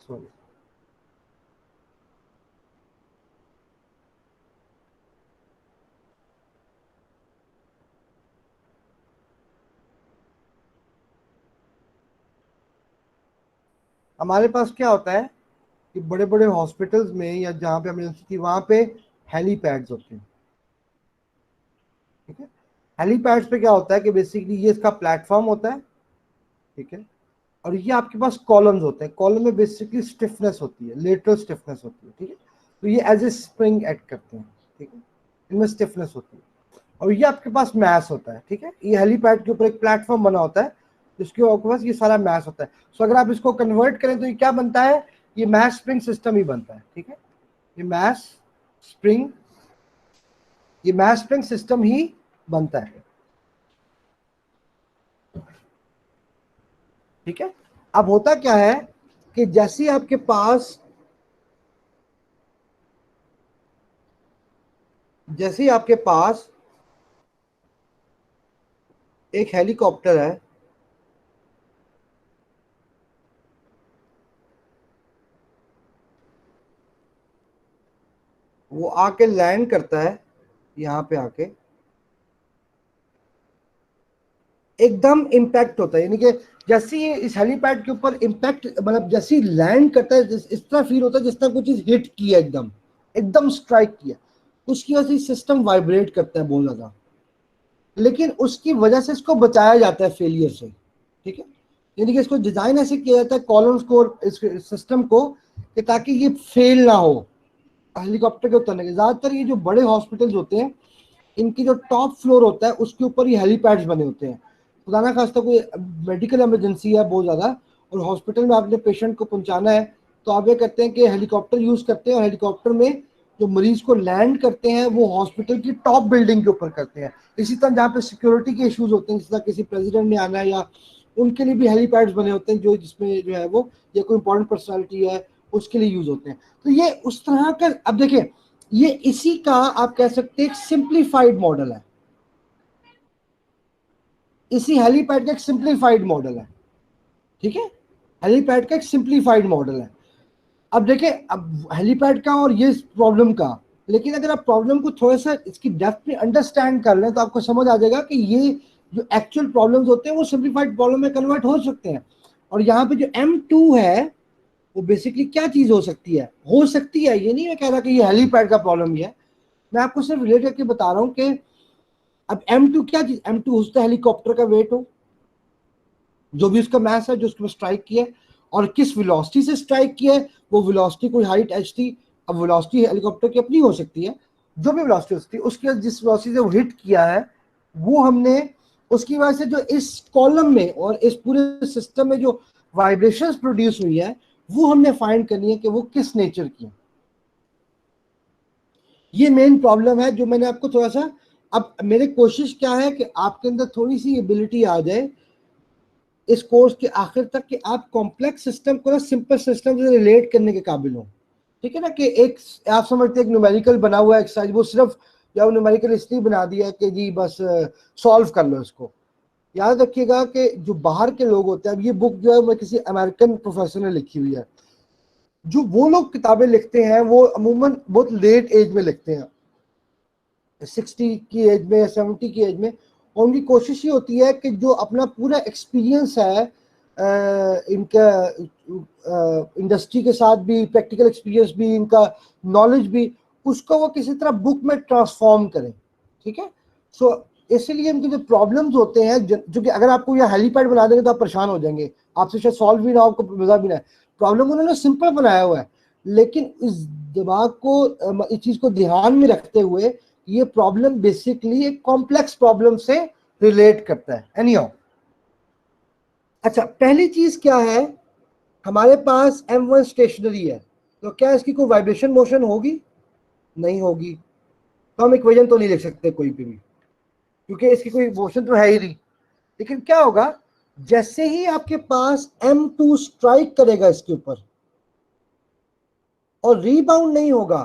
सॉरी हमारे पास क्या होता है कि बड़े बड़े हॉस्पिटल्स में या जहां पे इमरजेंसी थी वहां पे हेलीपैड्स होते हैं, ठीक है। हेलीपैड्स पे क्या होता है कि बेसिकली ये इसका प्लेटफॉर्म होता है, ठीक है, और ये आपके पास कॉलम्स होते हैं। कॉलम में बेसिकली स्टिफनेस होती है, लेटरल स्टिफनेस होती है, ठीक है। तो ये एज ए स्प्रिंग एक्ट करते हैं, ठीक है, इनमें स्टिफनेस होती है। और ये आपके पास मैस होता है, ठीक है। ये हेलीपैड के ऊपर एक प्लेटफॉर्म बना होता है जिसके आपके पास ये सारा मैस होता है। सो अगर आप इसको कन्वर्ट करें तो ये क्या बनता है, ये मैस स्प्रिंग सिस्टम ही बनता है, ठीक है। ये मैस स्प्रिंग सिस्टम ही बनता है, ठीक है। अब होता क्या है कि जैसे आपके पास एक हेलीकॉप्टर है, वो आके लैंड करता है यहां पे आके, एकदम इम्पैक्ट होता है, यानी कि जैसे ये इस हेलीपैड के ऊपर इम्पैक्ट, मतलब जैसे लैंड करता है इस तरह फील होता है जिस तरह कुछ चीज हिट किया, एकदम एकदम स्ट्राइक किया। उसकी वजह से सिस्टम वाइब्रेट करता है बहुत ज्यादा, लेकिन उसकी वजह से इसको बचाया जाता है फेलियर से, ठीक है। यानी कि इसको डिजाइन ऐसे किया जाता है कॉलम्स को, इस सिस्टम को, कि ताकि ये फेल ना हो हेलीकॉप्टर के उतरने के। ज्यादातर ये जो बड़े हॉस्पिटल्स होते हैं, इनकी जो टॉप फ्लोर होता है उसके ऊपर ही हेलीपैड्स बने होते हैं। खुदा ना खास्ता कोई मेडिकल इमरजेंसी है बहुत ज़्यादा और हॉस्पिटल में आपने पेशेंट को पहुंचाना है, तो आप ये करते हैं कि हेलीकॉप्टर यूज़ करते हैं, और हेलीकॉप्टर में जो मरीज को लैंड करते हैं वो हॉस्पिटल की टॉप बिल्डिंग के ऊपर करते हैं। इसी तरह जहाँ पे सिक्योरिटी के इश्यूज होते हैं, जिस तरह किसी प्रेसिडेंट ने आना है, या उनके लिए भी हेलीपैड्स बने होते हैं, जो जिसमें जो है वो, या कोई इंपॉर्टेंट पर्सनैलिटी है उसके लिए यूज होते हैं। तो ये उस तरह का, अब देखिए, ये इसी का आप कह सकते हैं एक सिंप्लीफाइड मॉडल है, इसी हेलीपैड का एक सिंप्लीफाइड मॉडल है, ठीक है। हेलीपैड का एक सिंप्लीफाइड मॉडल है। अब देखिए, अब हेलीपैड का और ये प्रॉब्लम का, लेकिन अगर आप प्रॉब्लम को थोड़ा सा इसकी डेप्थ में अंडरस्टैंड कर लें तो आपको समझ आ जाएगा कि ये जो एक्चुअल प्रॉब्लम्स होते हैं वो सिंप्लीफाइड प्रॉब्लम में कन्वर्ट हो सकते हैं। और यहाँ पे जो M2 है वो बेसिकली क्या चीज हो सकती है, ये नहीं मैं कह रहा कि ये हेलीपैड का प्रॉब्लम ही है, मैं आपको सिर्फ रिलेट करके बता रहा हूँ कि अब M2 क्या चीज, M2 हो सकता है हेलीकॉप्टर का वेट हो, जो भी उसका मास है जो उसके स्ट्राइक किया है, और किस वेलोसिटी से स्ट्राइक किया है, वो वेलोसिटी कोई हाइट h थी। अब वेलोसिटी हेलीकॉप्टर की अपनी हो सकती है, जो भी वेलोसिटी हो सकती है, उसके जिस वेलोसिटी से वो हिट किया है वो हमने, उसकी वजह से जो इस कॉलम में और इस पूरे सिस्टम में जो वाइब्रेशंस प्रोड्यूस हुई है वो हमने फाइंड करनी है कि वो किस नेचर की है। ये मेन प्रॉब्लम है जो मैंने आपको थोड़ा सा, अब मेरी कोशिश क्या है कि आपके अंदर थोड़ी सी एबिलिटी आ जाए इस कोर्स के आखिर तक कि आप कॉम्प्लेक्स सिस्टम को ना सिंपल सिस्टम से रिलेट करने के काबिल हो, ठीक है ना। कि एक आप समझते हैं एक न्यूमेरिकल बना हुआ एक्सरसाइज, वो सिर्फ या न्यूमेरिकल इसलिए बना दिया है कि जी बस सॉल्व कर लो इसको। याद रखिएगा कि जो बाहर के लोग होते हैं, अब ये बुक जो है मैं किसी अमेरिकन प्रोफेसर ने लिखी हुई है, जो वो लोग किताबें लिखते हैं वो अमूमन बहुत लेट एज में लिखते हैं, 60 की एज में, 70 की एज में। और उनकी कोशिश ये होती है कि जो अपना पूरा एक्सपीरियंस है इनका इंडस्ट्री के साथ भी, प्रैक्टिकल एक्सपीरियंस भी, इनका नॉलेज भी, उसको वो किसी तरह बुक में ट्रांसफॉर्म करें। ठीक है, सो इसलिए इनके जो प्रॉब्लम्स होते हैं, जो कि अगर आपको यह हेलीपैड बना देंगे तो आप परेशान हो जाएंगे, आपसे शायद सॉल्व भी ना हो, आपको मजा भी ना है। प्रॉब्लम उन्होंने सिंपल बनाया हुआ है, लेकिन इस दिमाग को, इस चीज को ध्यान में रखते हुए ये प्रॉब्लम बेसिकली एक कॉम्प्लेक्स प्रॉब्लम से रिलेट करता है। एनीहाउ, अच्छा, पहली चीज क्या है, हमारे पास M1 स्टेशनरी है, तो क्या इसकी कोई वाइब्रेशन मोशन होगी? नहीं होगी, तो हम इक्वेशन तो नहीं लिख सकते कोई भी, क्योंकि इसकी कोई मोशन तो है ही नहीं। लेकिन क्या होगा, जैसे ही आपके पास M2 स्ट्राइक करेगा इसके ऊपर और रीबाउंड नहीं होगा,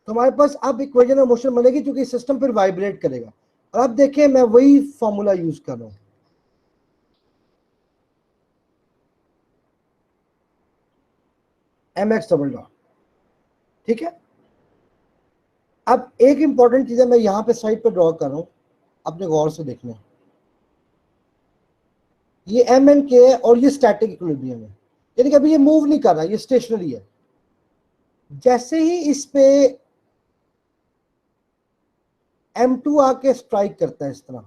तो हमारे पास अब इक्वेशन ऑफ मोशन बनेगी, क्योंकि सिस्टम फिर वाइब्रेट करेगा। और अब देखिए मैं वही फॉर्मूला यूज कर रहा हूं, mx डबल डॉट। ठीक है, अब एक इंपॉर्टेंट चीज है, मैं यहां पे साइड पे ड्रॉ कर रहा हूं, अपने गौर से देखना। ये MNK है और ये स्टैटिक इक्विलिब्रियम है, यानी कि अभी ये मूव नहीं कर रहा, ये स्टेशनरी है। जैसे ही इस पे M2 आके स्ट्राइक करता है इस तरह,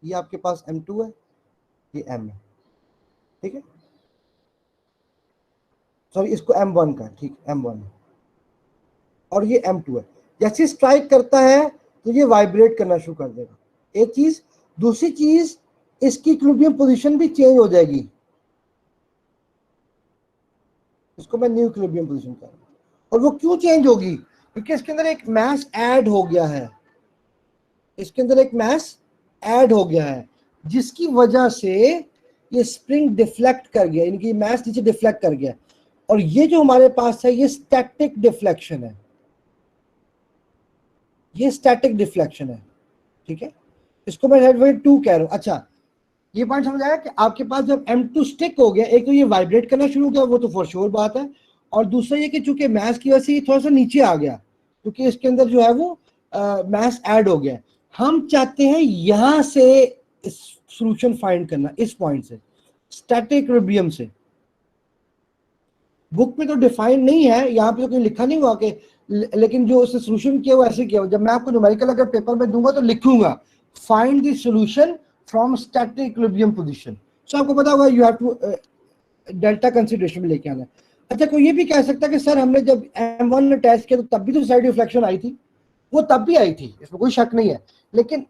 ये आपके पास M2 है, ये M है। ठीक है, सॉरी इसको M1 का, ठीक, M1 है और ये M2 है। जैसे स्ट्राइक करता है तो ये वाइब्रेट करना शुरू कर देगा, एक चीज। दूसरी चीज, इसकी इक्विलिब्रियम पोजीशन भी चेंज हो जाएगी, इसको मैं न्यू इक्विलिब्रियम पोजीशन कर रहा हूं। और वो क्यों चेंज होगी? क्योंकि इसके अंदर एक मास ऐड हो गया है, इसके अंदर एक मास ऐड हो गया है, जिसकी वजह से ये स्प्रिंग डिफ्लेक्ट कर गया, यानी कि मास नीचे डिफ्लेक्ट कर गया। और ये जो हमारे पास है ये स्टैटिक डिफ्लेक्शन है, ये स्टैटिक डिफ्लेक्शन है। ठीक है, इसको मैं Z2 कह रहा हूं। अच्छा, ये पॉइंट समझ आया कि आपके पास जब M2 स्टिक हो गया, एक तो ये वाइब्रेट करना शुरू हो गया, वो तो फॉर श्योर बात है, और दूसरा ये कि चूंकि मास की वजह से ये थोड़ा सा नीचे आ गया, क्योंकि इसके अंदर जो है वो मास ऐड हो गया। हम चाहते हैं यहां से सॉल्यूशन फाइंड करना, इस पॉइंट से, स्टैटिक इक्विलिब्रियम से। बुक में तो डिफाइन नहीं है, यहाँ पे तो कहीं लिखा नहीं हुआ कि, लेकिन जो उसने सॉल्यूशन किया वो ऐसे किया। जब मैं आपको न्यूमेरिकल अगर पेपर में दूंगा तो लिखूंगा find the solution from static equilibrium position. So आपको पता होगा you have to delta consideration में लेके आना है। अच्छा, कोई ये भी कह सकता है कि सर हमने जब M1 अटैच किया तो तब भी तो साइड रिफ्लेक्शन आई थी, वो तब भी आई थी, इसमें कोई शक नहीं है। लेकिन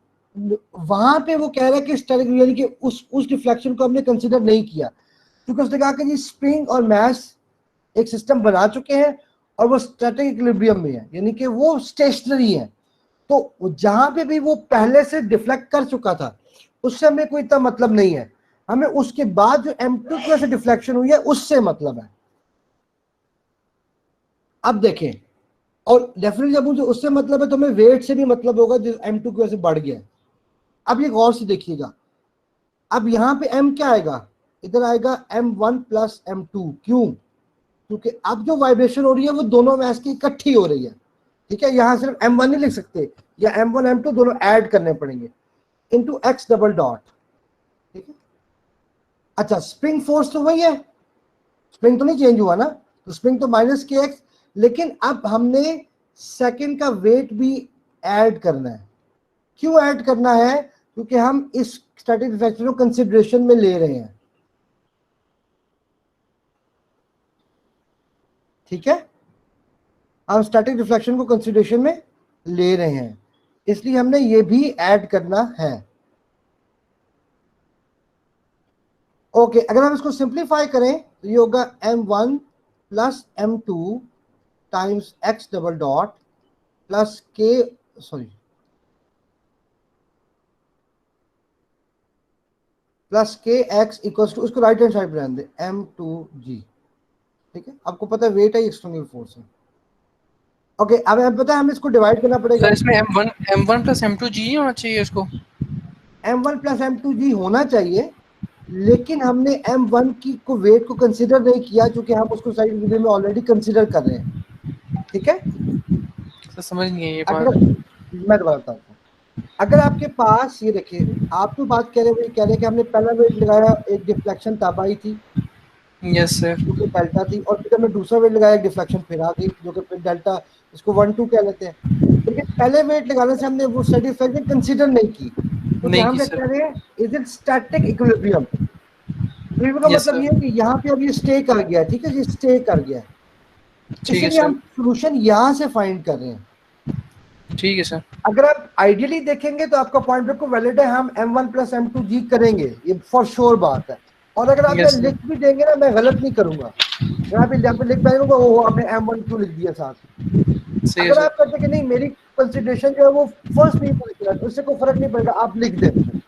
वहां पे वो कह रहा है कि स्टैटिक, यानी कि उस रिफ्लेक्शन को हमने कंसीडर नहीं किया, क्योंकि उसने कहा कि जी स्प्रिंग और मास एक सिस्टम बना चुके हैं और वो स्टैटिक इक्विलिब्रियम में है, यानी कि वो स्टेशनरी है। तो जहां पे भी वो पहले से डिफ्लेक्ट कर चुका था उससे हमें कोई इतना मतलब नहीं है, हमें उसके बाद जो M2 की वजह से डिफ्लेक्शन हुई है उससे मतलब है। अब देखें, और डेफिनेटली जब मुझे उससे मतलब है तो हमें वेट से भी मतलब होगा जो M2 की वजह से बढ़ गया। अब ये गौर से देखिएगा, अब यहां पे M क्या आएगा, इधर आएगा M1 प्लस M2। क्यों? क्योंकि अब जो वाइब्रेशन हो रही है वो दोनों मास की इकट्ठी हो रही है। ठीक है, यहां सिर्फ M1 नहीं लिख सकते, या M1 M2 दोनों ऐड करने पड़ेंगे इनटू x डबल डॉट। ठीक है, अच्छा, स्प्रिंग फोर्स तो वही है, स्प्रिंग तो नहीं चेंज हुआ ना, तो स्प्रिंग तो -kx, लेकिन अब हमने सेकंड का वेट भी ऐड करना है। क्यों ऐड करना है? क्योंकि हम इस स्टैटिक रिफ्लेक्शन को कंसीडरेशन में ले रहे हैं। ठीक है, हम स्टैटिक रिफ्लेक्शन को कंसीडरेशन में ले रहे हैं, इसलिए हमने ये भी ऐड करना है। ओके, अगर हम इसको सिंप्लीफाई करें तो ये होगा M1 plus M2 times x double dot plus के एक्स इक्वल्स टू, उसको राइट हैंड साइड पे रहने दे, M2g। ठीक है, आपको पता है वेट है, एक्सटर्नल फोर्स है। ओके, अब हमें पता है हमें इसको डिवाइड करना पड़ेगा। सर इसमें M1 प्लस M2 जी होना चाहिए इसको। M1 प्लस M2g होना चाहिए, लेकिन हमने M1 की को वेट को कंसिडर नहीं किया क्योंकि हम उसको साइड वीडियो में ऑलरेडी कंसिडर कर रहे हैं, ठीक है। सर समझ नहीं है ये अगर बात। मैं दोबारा बताता हूँ, अगर आपके पास ये देखिए, आप तो बात कह रहे हैं, वही कह रहे हैं कि हमने पहला वेट लगाया, एक डिफ्लेक्शन तब आई थी यस सर। जो कि डेल्टा थी, और फिर हमने दूसरा वेट लगाया, डिफ्लेक्शन फिर आ गई जो कि फिर डेल्टा, इसको 1 2 कह लेते हैं। लेकिन पहले वेट लगाने से हमने वो स्टडी डिफ्लेक्शन कंसीडर नहीं की, क्योंकि नहीं हम की क्या सर। कह रहे हैं, is it static equilibrium. Equilibrium का यस मतलब सर। ये है कि यहाँ पे अब ये स्टे कर गया है, ठीक है, ये स्टे कर गया है, ठीक है इसलिए सर। हम सोल्यूशन यहाँ से फाइंड कर रहे हैं। ठीक है सर। अगर आप आइडियली देखेंगे तो आपका पॉइंट बिल्कुल वैलिड है, हम M1 प्लस M2G करेंगे, ये फॉर श्योर बात है। और अगर आप यस ये सर। लिख भी देंगे ना, मैं गलत नहीं करूंगा, यहाँ पे लिख पाएंगे वो आपने M1 क्यों लिख दिया साथ। सही है अगर सर। आप कहते हैं कि नहीं मेरी कंसिडरेशन जो है वो फर्स्ट नहीं पूरी किया, तो उससे कोई फर्क नहीं पड़ेगा, आप लिख दें फिर,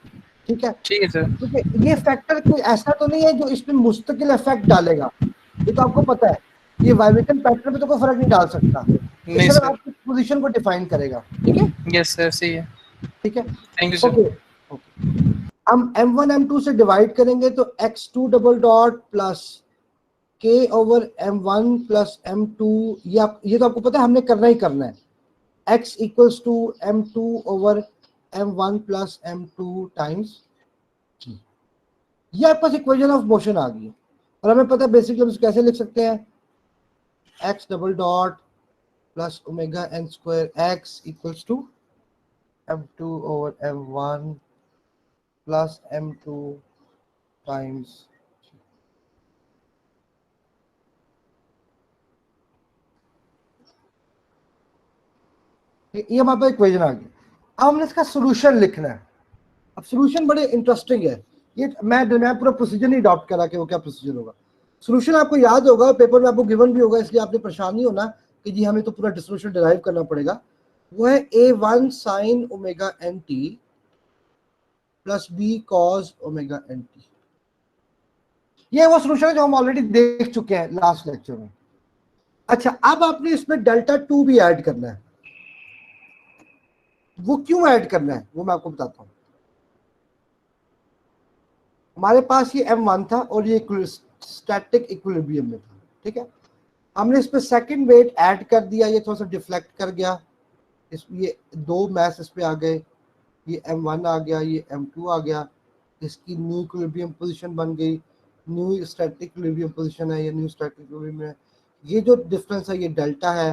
ठीक है। ठीक है सर। क्योंकि ये फैक्टर कोई ऐसा तो नहीं है जो इसमें मुस्तकिल इफेक्ट डालेगा, ये तो आपको पता है, ये वाइब्रेशन पैटर्न पे तो कोई फर्क नहीं डाल सकता, ये नहीं सिर्फ सर। आपकी पोजीशन को डिफाइन करेगा, ठीक है। यस सर सही है। ठीक है, thank you okay sir. Okay. हम M1 M2 से डिवाइड करेंगे तो x2 double dot plus k over M1 plus M2, ये तो आपको पता है हमने करना ही करना है, x equals to M2 over M1 plus M2 times g। ये आपके पास इक्वेशन ऑफ मोशन आ गई है, और हमें पता है बेसिकली हम इसको कैसे लिख सकते हैं, x double dot plus omega n square x equals to M2 over M1 plus M2 times. ये हमारे पास इक्वेशन आ गई। अब हमने इसका सोल्यूशन लिखना है। अब सोल्यूशन बड़े इंटरेस्टिंग है, ये मैं पूरा प्रोसीजर नहीं अडॉप्ट करा कि वो क्या प्रोसीजर होगा। सोल्यूशन आपको याद होगा, पेपर में आपको गिवन भी होगा, इसलिए आपने परेशान नहीं होना कि जी हमें तो पूरा सोल्यूशन डिराइव करना पड़ेगा। वो है A1 sine omega N T plus B cos omega N T. ये वो सोल्यूशन है जो हम ऑलरेडी देख चुके हैं लास्ट लेक्चर में। अच्छा, अब आपने इसमें डेल्टा 2 भी ऐड करना है। वो क्यों ऐड करना है वो मैं आपको बताता हूं। हमारे पास ये M1 था और ये स्टैटिक इक्विलिब्रियम में था, ठीक है। हमने इस पे सेकंड वेट ऐड कर दिया, ये थोड़ा सा डिफ्लेक्ट कर गया, ये दो मैस इस पे आ गए, ये M1 आ गया, ये M2 आ गया, इसकी न्यू इक्विलिब्रियम पोजीशन बन गई, न्यू स्टैटिक इक्विलिब्रियम पोजीशन है, ये न्यू स्टैटिक इक्विलिब्रियम है। ये जो डिफरेंस है ये डेल्टा है,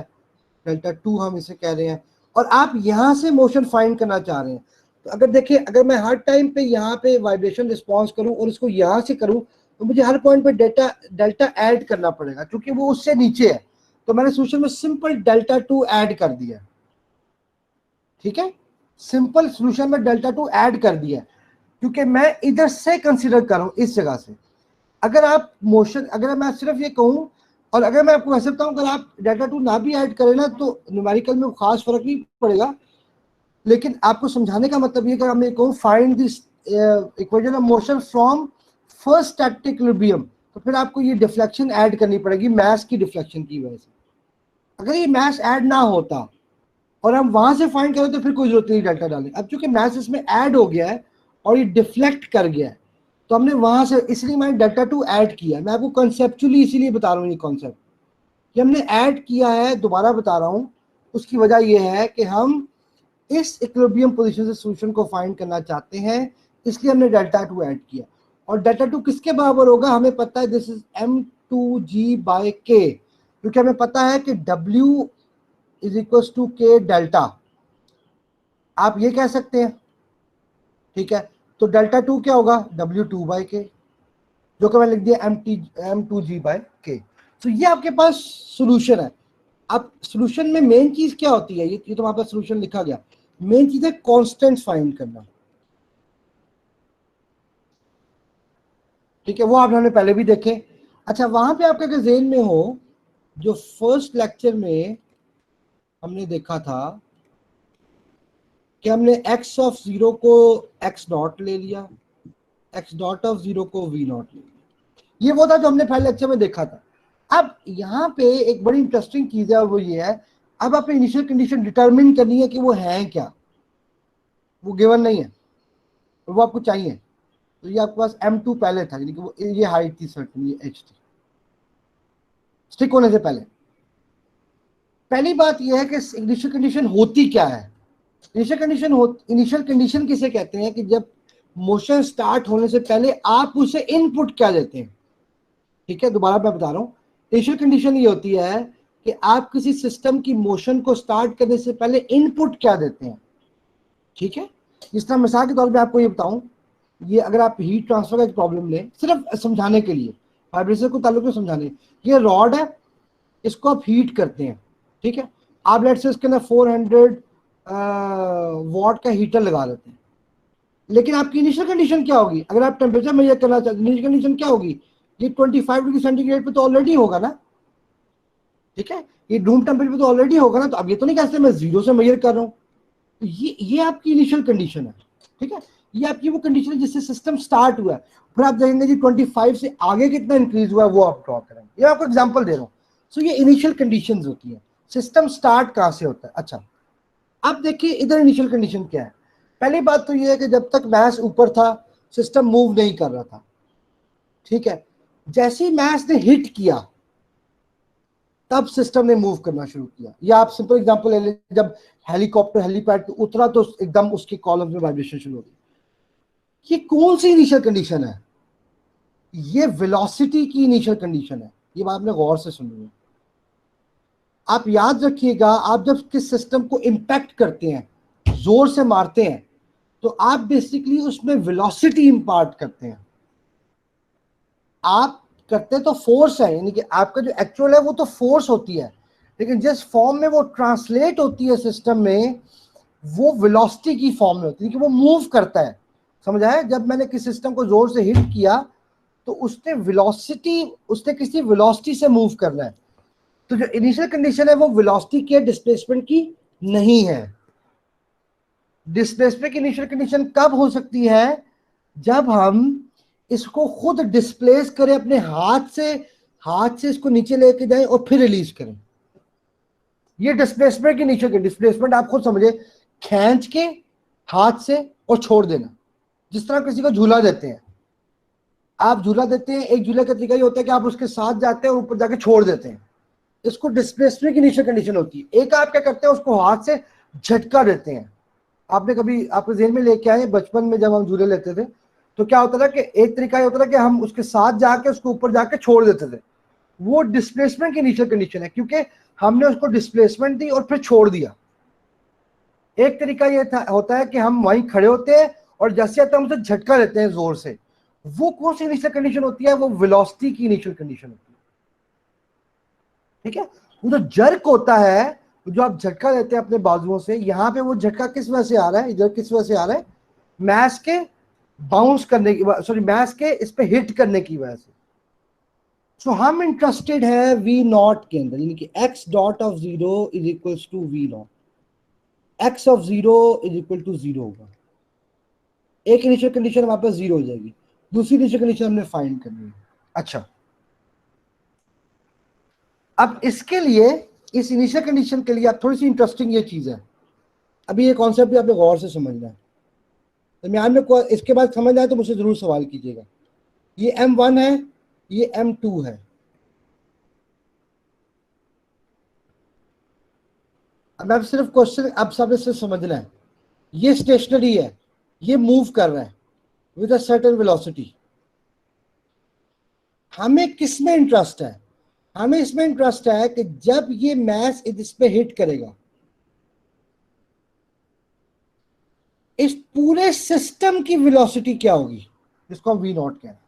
डेल्टा 2 हम इसे कह रहे हैं। और आप यहाँ से मोशन फाइंड करना चाह रहे हैं, तो अगर देखिए, अगर मैं हर टाइम पे यहाँ पे वाइब्रेशन रिस्पॉन्स करूँ और इसको यहाँ से करूँ, तो मुझे हर पॉइंट पे डेल्टा ऐड करना पड़ेगा, क्योंकि वो उससे नीचे है। तो मैंने सोल्यूशन में सिंपल डेल्टा 2 ऐड कर दिया, ठीक है, सिंपल सोल्यूशन में डेल्टा 2 ऐड कर दिया, क्योंकि मैं इधर से कंसिडर करूं, इस जगह से। अगर आप मोशन, अगर मैं सिर्फ ये कहूं, और अगर मैं आपको वैसे बताऊं, अगर आप डेल्टा 2 ना भी ऐड करें ना, तो न्यूमेरिकल में खास फर्क नहीं पड़ेगा, लेकिन आपको समझाने का मतलब ये, अगर मैं कहूं find this equation of motion from first static equilibrium, तो फिर आपको ये डिफ्लेक्शन ऐड करनी पड़ेगी मैस की डिफ्लेक्शन की वजह से। अगर ये मैस ऐड ना होता और हम वहां से फाइंड करें तो फिर कोई जरूरत नहीं डेल्टा डालने। अब चूंकि मैस इसमें ऐड हो गया है और ये डिफ्लेक्ट कर गया है, तो हमने वहां से, इसलिए मैंने डेल्टा 2 ऐड किया। मैं आपको कंसेप्चुअली इसीलिए बता रहा हूँ, ये कॉन्सेप्ट कि हमने ऐड किया है, दोबारा बता रहा हूँ। उसकी वजह यह है कि हम इस इक्विलिब्रियम पोजीशन से सॉल्यूशन को फाइंड करना चाहते हैं, इसलिए हमने डेल्टा 2 ऐड किया। और डेल्टा 2 किसके बराबर होगा हमें पता है, this is M2G bye K, क्योंकि हमें पता है कि W is equal to K delta, आप ये कह सकते हैं, ठीक है। तो डेल्टा 2 क्या होगा, W2 बाय K, जो कि मैंने लिख दिया M2G बाय K। तो ये आपके पास सॉल्यूशन है। अब सॉल्यूशन में मेन चीज क्या होती है, ये तो वहां पर सॉल्यूशन लिखा गया, मेन चीज है कांस्टेंट्स फाइंड करना, ठीक है, वो आपने पहले भी देखे। अच्छा, वहां पे आपके अगर ज़हन में हो, जो फर्स्ट लेक्चर में हमने देखा था कि हमने x ऑफ 0 को x डॉट ले लिया, x डॉट ऑफ 0 को v नॉट ले लिया, ये वो था जो हमने पहले लेक्चर में देखा था। अब यहाँ पे एक बड़ी इंटरेस्टिंग चीज है, वो ये है, अब आपने इनिशियल कंडीशन डिटरमिन करनी है कि वो है क्या, वो गिवन नहीं है, वो आपको चाहिए। तो ये आपके पास m2 पहले था, यानी कि वो ये हाइट थी सर्टन, ये h थी स्टिक होने से पहले। पहली बात ये है कि इनिशियल कंडीशन होती क्या है। इनिशियल कंडीशन किसे कहते हैं कि जब मोशन स्टार्ट होने से पहले आप उसे इनपुट क्या देते हैं। ठीक है, दोबारा मैं बता रहा हूं, इनिशियल कंडीशन ये होती है कि आप किसी सिस्टम की मोशन को स्टार्ट करने से पहले इनपुट क्या देते हैं। ठीक है, जिस तरह मिसाल के तौर पे आपको ये बताऊं, ये अगर आप हीट ट्रांसफर का एक प्रॉब्लम लें सिर्फ समझाने के लिए, वाइब्रेशन को ताल्लुक में समझाने, ये रॉड है, इसको आप हीट करते हैं। ठीक है, आप लेट्स से इसके अंदर 400 वॉट का हीटर लगा देते हैं, लेकिन आपकी इनिशियल कंडीशन क्या होगी। अगर आप टेम्परेचर मेजर करना चाहते हैं, इनिशियल कंडीशन क्या होगी, ये 25 डिग्री सेंटीग्रेड पे तो ऑलरेडी होगा ना। ठीक है, ये रूम टेम्परेचर पे तो ऑलरेडी होगा ना, तो अब ये तो नहीं कहते मैं 0 से मेजर कर रहा हूँ। तो ये आपकी इनिशियल कंडीशन है। ठीक है, ये आपकी वो कंडीशन है जिससे सिस्टम स्टार्ट हुआ है। फिर आप देखेंगे जी 25 से आगे कितना इंक्रीज हुआ है वो आप ड्रॉ करेंगे। ये आपको एग्जांपल दे रहा हूँ। सो ये इनिशियल कंडीशंस होती है, सिस्टम स्टार्ट कहाँ से होता है। अच्छा, अब देखिए इधर इनिशियल कंडीशन क्या है। पहली बात तो ये है कि जब तक मैस ऊपर था सिस्टम मूव नहीं कर रहा था। ठीक है, जैसे ही मैस ने हिट किया तब सिस्टम ने मूव करना शुरू किया। या आप सिंपल एग्जांपल ले लें, जब हेलीकॉप्टर हेलीपैड पे उतरा तो एकदम उसके कॉलम में वाइब्रेशन शुरू हो गई। ये कौन सी इनिशियल कंडीशन है, ये वेलोसिटी की इनिशियल कंडीशन है। ये बात में गौर से सुनिए, आप याद रखिएगा, आप जब किस सिस्टम को इंपैक्ट करते हैं, जोर से मारते हैं, तो आप बेसिकली उसमें वेलोसिटी इंपार्ट करते हैं। आप करते तो फोर्स है, यानी कि आपका जो एक्चुअल है वो तो फोर्स होती है, लेकिन जिस फॉर्म में वो ट्रांसलेट होती है सिस्टम में, वो वेलोसिटी की फॉर्म में होती है कि वो मूव करता है। समझा है, जब मैंने किसी सिस्टम को जोर से हिट किया तो उसने किसी वेलोसिटी से मूव करना है। तो जो इनिशियल कंडीशन है वो वेलोसिटी के डिस्प्लेसमेंट की नहीं है। डिस्प्लेसमेंट की इनिशियल कंडीशन कब हो सकती है, जब हम इसको खुद डिस्प्लेस करें अपने हाथ से इसको नीचे लेके जाएं और फिर रिलीज करें। ये डिस्प्लेसमेंट की इनिशियल डिस्प्लेसमेंट आप खुद समझे, खींच के हाथ से और छोड़ देना। जिस तरह किसी को झूला देते हैं, आप झूला देते हैं, एक झूले का तरीका ये होता है कि आप उसके साथ जाते हैं और ऊपर जाके छोड़ देते हैं, इसको डिस्प्लेसमेंट की इनिशियल कंडीशन होती है। एक आप क्या करते हैं, उसको हाथ से झटका देते हैं। आपने कभी आपके जेहन में लेके आए बचपन में जब हम झूले लेते थे तो क्या होता था कि एक तरीका ये होता था कि हम उसके साथ जाके उसको ऊपर जाके छोड़ देते थे। वो डिस्प्लेसमेंट की इनिशियल कंडीशन है, क्योंकि हमने उसको डिस्प्लेसमेंट दी और फिर छोड़ दिया। एक तरीका ये होता है कि हम वहीं खड़े होते हैं और जैसे हम उसे झटका देते हैं जोर से। वो कौन सी इनिशियल कंडीशन होती है, वो वेलोसिटी की इनिशियल कंडीशन होती है। ठीक है, वो जो जर्क होता है, जो आप झटका देते हैं अपने बाजुओं से, यहां पे वो झटका किस वजह से आ रहा है, इधर किस वजह से आ रहा है, मैस के बाउंस करने की, सॉरी मैस के इस पे हिट करने की वजह से। सो हम इंटरेस्टेड है वी नॉट के अंदर, यानी कि X dot of 0 is equals to V naught, X of 0 is equal to 0 होगा। एक इनिशियल कंडीशन हमारे पास 0 हो जाएगी, दूसरी इनिशियल कंडीशन हमने फाइंड करनी है। अच्छा, अब इसके लिए, इस इनिशियल कंडीशन के लिए आप थोड़ी सी इंटरेस्टिंग ये चीज है, अभी ये कॉन्सेप्ट भी आपने गौर से समझना है। दरमियान में इसके बाद समझ आए तो मुझसे जरूर सवाल कीजिएगा। ये M1 है, ये M2 है। अब आप सिर्फ क्वेश्चन अब सब इससे समझना है, ये स्टेशनरी है, ये मूव कर रहा है विद अ सर्टेन वेलोसिटी। हमें किस में इंटरेस्ट है, हमें इसमें इंटरेस्ट है कि जब ये मैस इस पे हिट करेगा, इस पूरे सिस्टम की वेलोसिटी क्या होगी, जिसको हम वी नॉट कहते हैं।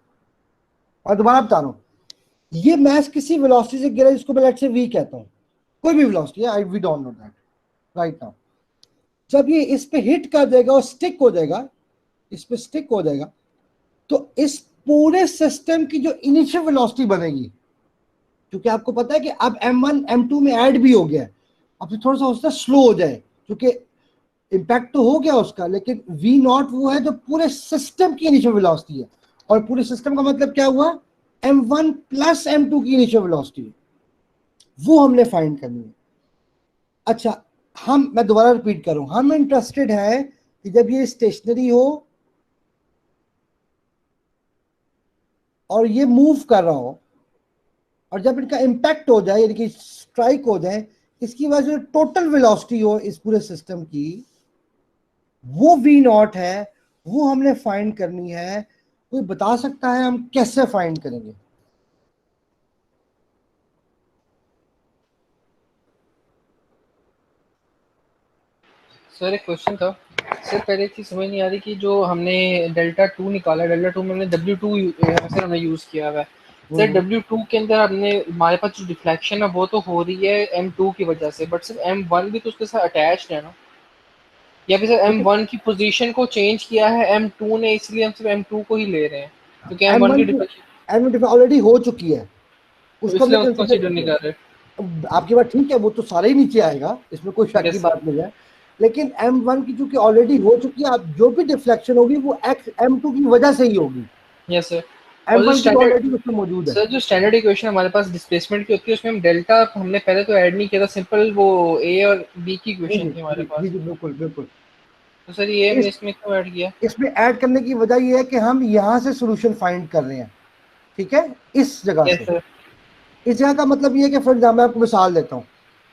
और दोबारा बता रहा हूं, ये मैस किसी वेलोसिटी से गिरा जिसको मैं लेट्स से वी कहता हूं, कोई भी वेलोसिटी है, we don't know that right now. जब ये इस पे हिट कर देगा और स्टिक हो जाएगा, इस पे स्टिक हो जाएगा, तो इस पूरे सिस्टम की जो इनिशियल वेलोसिटी बनेगी, क्योंकि आपको पता है कि अब M1 M2 में ऐड भी हो गया है, अब थोड़ा सा होता है स्लो हो जाए, क्योंकि इंपैक्ट तो हो गया उसका, लेकिन वी नॉट वो है जो पूरे सिस्टम की इनिशियल वेलोसिटी है। और पूरे सिस्टम का मतलब क्या हुआ, M1 प्लस M2 की इनिशियल वेलोसिटी है, वो हमने फाइंड करनी है। अच्छा, मैं दोबारा रिपीट कर रहा हूं, हम इंटरेस्टेड है कि जब ये स्टेशनरी हो और ये मूव कर रहा हो, और जब इनका इम्पैक्ट हो जाए यानी कि स्ट्राइक हो जाए, इसकी वजह से टोटल वेलोसिटी हो इस पूरे सिस्टम की, वो वी नॉट है, वो हमने फाइंड करनी है। कोई बता सकता है हम कैसे फाइंड करेंगे? सर एक क्वेश्चन था सर, पहले चीज समझ नहीं आ रही कि जो हमने डेल्टा टू निकाला, डेल्टा टू में हमने डब्ल्यू टू सर हमने यूज किया हुआ है सर। डब्ल्यू टू के अंदर हमने हमारे पास जो डिफ्लेक्शन है वो तो हो रही है एम टू की वजह से, बट सिर्फ एम वन भी तो उसके साथ अटैच्ड है ना, या फिर सर एम वन की पोजीशन को चेंज किया है एम टू ने, इसलिए हम सिर्फ एम टू को ही ले रहे हैं क्योंकि एम वन की डिफ्लेक्शन ऑलरेडी हो चुकी है, उसको हमने इसलिए उसको कंसीडर कंसीडर नहीं किया। कर रहे। अब आपकी बात ठीक है, वो तो सारे ही नीचे आएगा, इसमें कोई शक Yes, की sir. बात नहीं है, लेकिन M1 की चूंकि ऑलरेडी हो चुकी है, आप जो भी डिफ्लेक्शन होगी वो एक्स M2 की वजह से ही होगी। Yes sir. और जो M1 की तो स्टैंडर्ड ऑलरेडी उसमें मौजूद है। सर, जो स्टैंडर्ड इक्वेशन हमारे पास डिस्प्लेसमेंट की होती है उसमें हम डेल्टा हमने पहले तो ऐड नहीं किया था, सिंपल वो ए और बी की जी इक्वेशन जी थी हमारे जी पास। जी जी, बिल्कुल बिल्कुल। तो सर ये हमने इस इसमें क्यों ऐड किया? इसमें ऐड करने की वजह ये है कि हम यहाँ से सोल्यूशन फाइंड कर रहे हैं, ठीक है, इस जगह यस से। सर। इस जगह का मतलब ये है कि फॉर एग्जाम्पल मैं आपको मिसाल देता हूँ,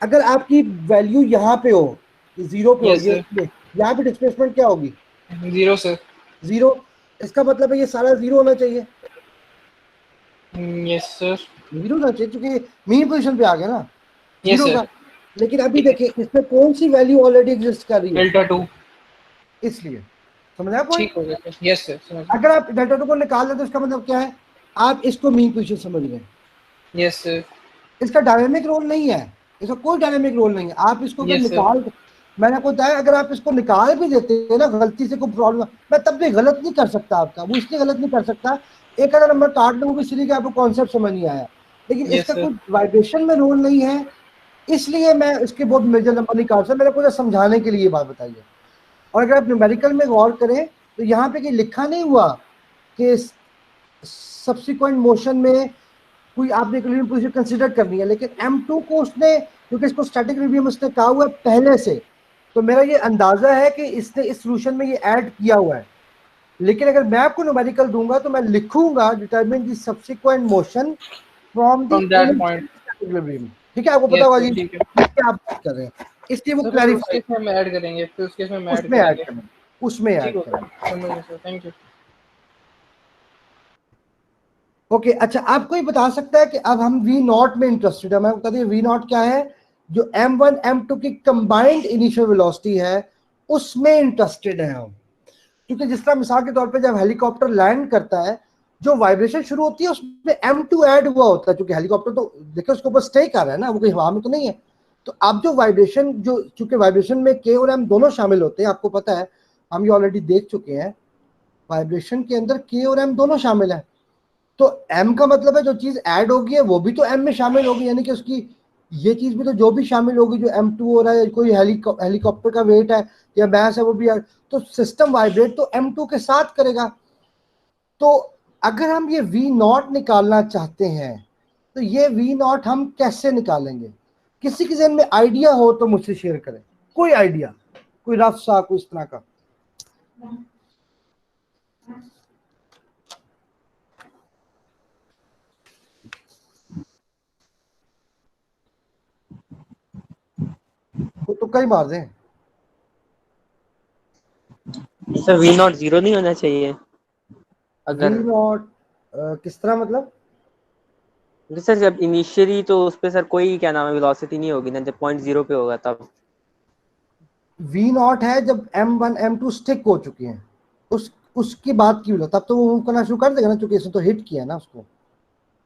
अगर आपकी वैल्यू यहाँ पे हो, जीरो पे हो, यस ये सर। यहाँ पे डिस्प्लेसमेंट क्या होगी? Zero sir. जीरो। इसका मतलब है ये सारा जीरो होना चाहिए, यस सर। जीरो होना चाहिए क्योंकि मेन पोजीशन पे आ गया ना यस जीरो सर। का। लेकिन अभी देखिए इसमें कौन सी वैल्यू ऑलरेडी एग्जिस्ट कर रही है, डेल्टा टू। इसलिए समझा पॉइंट। ठीक हो गया सर। यस सर, समझ अगर आप डेल्टा टू को निकाल दें तो इसका मतलब क्या है, आप इसको मेन पोजीशन समझ रहे हैं। गया। Yes sir. इसका डायनेमिक रोल नहीं है, इसका कोई डायनेमिक रोल नहीं है। आप इसको अगर यस सर। निकाल, मैंने आपको बताया, अगर आप इसको निकाल भी देते हैं ना गलती से, कोई प्रॉब्लम, मैं तब भी गलत नहीं कर सकता आपका, वो इसलिए गलत नहीं कर सकता, एक अगर नंबर काट दूं वो भी इसलिए कि आपको कॉन्सेप्ट समझ नहीं आया, लेकिन यस इसका सर। कोई वाइब्रेशन में रोल नहीं है, इसलिए मैं इसके बहुत मेजर नंबर नहीं काट सकता। मैंने आपको समझाने के लिए ये बात बताई है। और अगर आप न्यूमेरिकल में गौर करें तो यहाँ पे कि लिखा नहीं हुआ कि सब्सिक्वेंट मोशन में कोई आपने इक्विलिब्रियम पोजीशन कंसीडर करनी है, लेकिन M2 को उसने, क्योंकि इसको स्टैटिक इक्विलिब्रियम उसने कहा हुआ है पहले से, तो मेरा ये अंदाजा है कि इसने इस सॉल्यूशन में ये ऐड किया हुआ है। लेकिन अगर मैं आपको न्यूमेरिकल दूंगा तो मैं लिखूंगा determine the subsequent motion from the from that point. Equilibrium. ठीक है, आपको पता यस होगा सर, जी ठीक है क्या आप बात कर रहे हैं, इसलिए वो सर। फिर उस क्लैरिफाई केस में हम ऐड करेंगे, फिर उस केस में हम ऐड उसमें ऐड करेंगे। करें, उसमें ठीक ऐड हो करें। गया, समझ गया सर, थैंक यू। ओके अच्छा, आपको ये बता सकता है कि अब हम वी नॉट में इंटरेस्टेड है, मैं बता दें वी नॉट क्या है, जो M1 M2 की कंबाइंड इनिशियल वेलोसिटी है उसमें इंटरेस्टेड है हम। क्योंकि जिस तरह मिसाल के तौर पे जब हेलीकॉप्टर लैंड करता है, जो वाइब्रेशन शुरू होती है उसमें M2 ऐड हुआ होता है, क्योंकि हेलीकॉप्टर तो देखो उसके ऊपर स्टे कर रहा है ना, वो कोई हवा में तो नहीं है। तो अब जो वाइब्रेशन, जो चूंकि वाइब्रेशन में K और M दोनों शामिल होते हैं, आपको पता है, हम ये ऑलरेडी देख चुके हैं, वाइब्रेशन के अंदर K और M दोनों शामिल है। तो M का मतलब है जो चीज ऐड होगी है वो भी तो M में शामिल होगी, यानी कि उसकी ये चीज भी तो जो भी शामिल होगी, जो M2 हो रहा है, कोई हेलीकॉप्टर का वेट है या मास है वो भी है, तो सिस्टम वाइब्रेट तो M2 के साथ करेगा। तो अगर हम ये V नॉट निकालना चाहते हैं तो ये V नॉट हम कैसे निकालेंगे? किसी के जहन में आइडिया हो तो मुझसे शेयर करें, कोई आइडिया, कोई रफ सा, कोई इस तरह का। तो तुक्का ही मार दें। सर वी नॉट जीरो नहीं होना चाहिए अगर V नॉट किस तरह मतलब? सर जब इनिशियली तो उस पे सर कोई क्या नाम है वेलोसिटी नहीं होगी ना, जब पॉइंट जीरो पे होगा तब। V नॉट है जब M1 M2 स्टिक हो चुके हैं, उसकी बात की तब तो वो मूव करना शुरू कर देगा ना, क्योंकि इसने तो हिट किया ना उसको।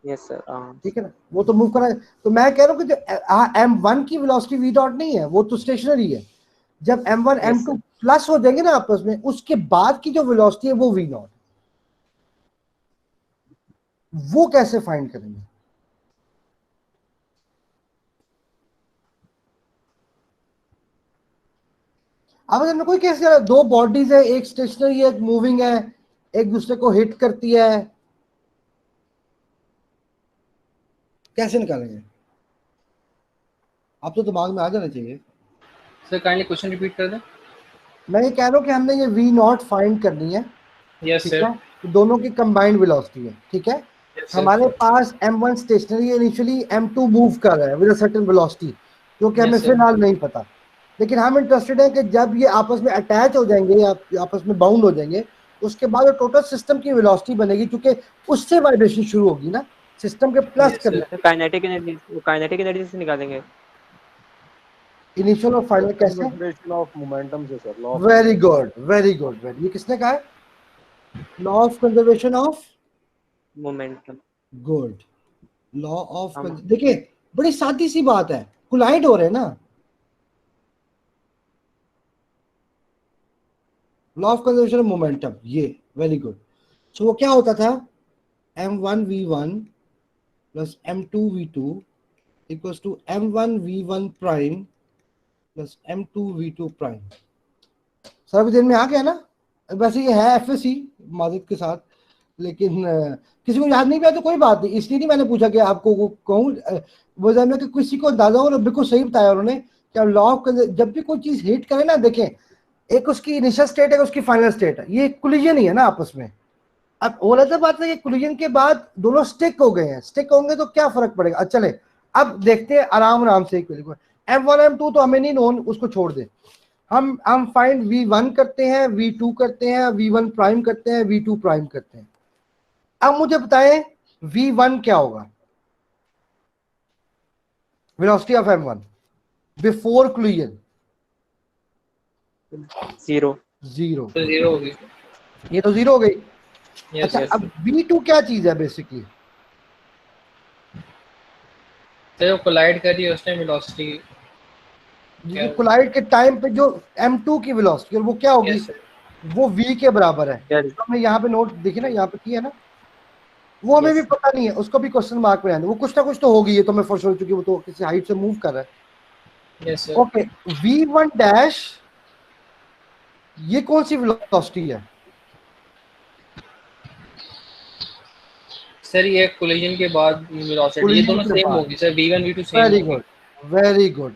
Yes sir. ठीक है ना, वो तो मूव करना। तो मैं कह रहा हूँ कि जो M1 की वेलोसिटी V नॉट नहीं है, वो तो स्टेशनरी है। जब M1 Yes, M2 प्लस हो जाएंगे ना आपस में, उसके बाद की जो वेलोसिटी है वो V नॉट। वो कैसे फाइंड करेंगे? अब हमने कोई केस करा, दो बॉडीज है, एक स्टेशनरी है, एक मूविंग है, एक दूसरे को हिट करती है, कैसे निकालेंगे? आप तो दिमाग में आ जाना चाहिए। सर काइंडली क्वेश्चन रिपीट कर दें। मैं ये कह रहा हूँ कि हमने ये V नॉट फाइंड करनी है, यस ठीक सर। है, तो दोनों की कंबाइंड वेलोसिटी है, ठीक है। Yes, sir. हमारे पास m1 स्टेशनरी है, इनिशियली m2 मूव कर रहा है विद अ सर्टेन वेलोसिटी, जो कि हमें Yes, sir. फिलहाल नहीं पता, लेकिन हम इंटरेस्टेड हैं कि जब ये आपस में अटैच हो जाएंगे या आपस में बाउंड हो जाएंगे, उसके बाद जो टोटल सिस्टम की वेलोसिटी बनेगी, क्योंकि उससे वाइब्रेशन शुरू होगी ना, सिस्टम के प्लस Yes, sir. करने काइनेटिक एनर्जी से निकालेंगे। इनिशियल और फाइनल कैसे। कंजर्वेशन ऑफ मोमेंटम से sir, law of very good very good very, ये किसने कहा है, law of conservation of, momentum. Good, law of, हम देखिए बड़ी सादी सी बात है, कोलाइड हो रहे हैं ना, law of conservation of momentum, ये वेरी गुड। सो वो क्या होता था, m1v1 plus m2v2 equals to m1v1 prime plus m2v2 prime. Sir अभी दिन में आ गया ना, वैसे ये है एफएससी माजिद के साथ, लेकिन किसी को याद नहीं पाया तो कोई बात नहीं, इसलिए नहीं मैंने पूछा कि आपको वो कहूँ, वजह में कि किसी को अंदाजा हो, और बिल्कुल सही बताया उन्होंने कि लॉ ऑफ, जब भी कोई चीज हिट करे ना, देखें एक उसकी इनिशियल स्टेट है, उसकी फाइनल स्टेट है, ये कोलिजन ही है ना आपस में। अब हो रहा था बात है कि कोलिजन के बाद दोनों स्टिक हो गए हैं, स्टिक होंगे तो क्या फर्क पड़ेगा। अच्छा चले अब देखते हैं आराम आराम से, m1 m2 तो हमें नहीं नोन, उसको छोड़ दे, हम फाइंड v1 करते हैं, v2 करते हैं, v1 प्राइम करते हैं, v2 प्राइम करते हैं। अब मुझे बताएं v1 क्या होगा, velocity of m1 before collision, 0। Zero, तो 0 होगी। ये तो जीरो हो गई। Yes, अच्छा yes. अब v2 क्या चीज है बेसिकली, तो जो कोलाइड कर रही है उस टाइम वेलोसिटी। ये कोलाइड के टाइम पे जो m2 की वेलोसिटी वो क्या होगी, Yes, sir. वो v के बराबर है। क्या तो हमने यहाँ पे नोट देखिए ना, यहाँ पे किया ना, वो हमें भी Yes. पता नहीं है, उसको भी क्वेश्चन मार्क में आने, वो कुछ ना कुछ तो होगी, ये तो मैं फॉर श्योर, क्योंकि वो तो किसी हाइट से मूव कर रहा है। Yes, sir. Okay v1 dash, ये कौन सी वेलोसिटी है, सर ये कोलिजन के बाद वेलोसिटी, ये Collision दोनों के सेम बाद। होगी sir, v1 v2 same very होगी। गुड वेरी गुड,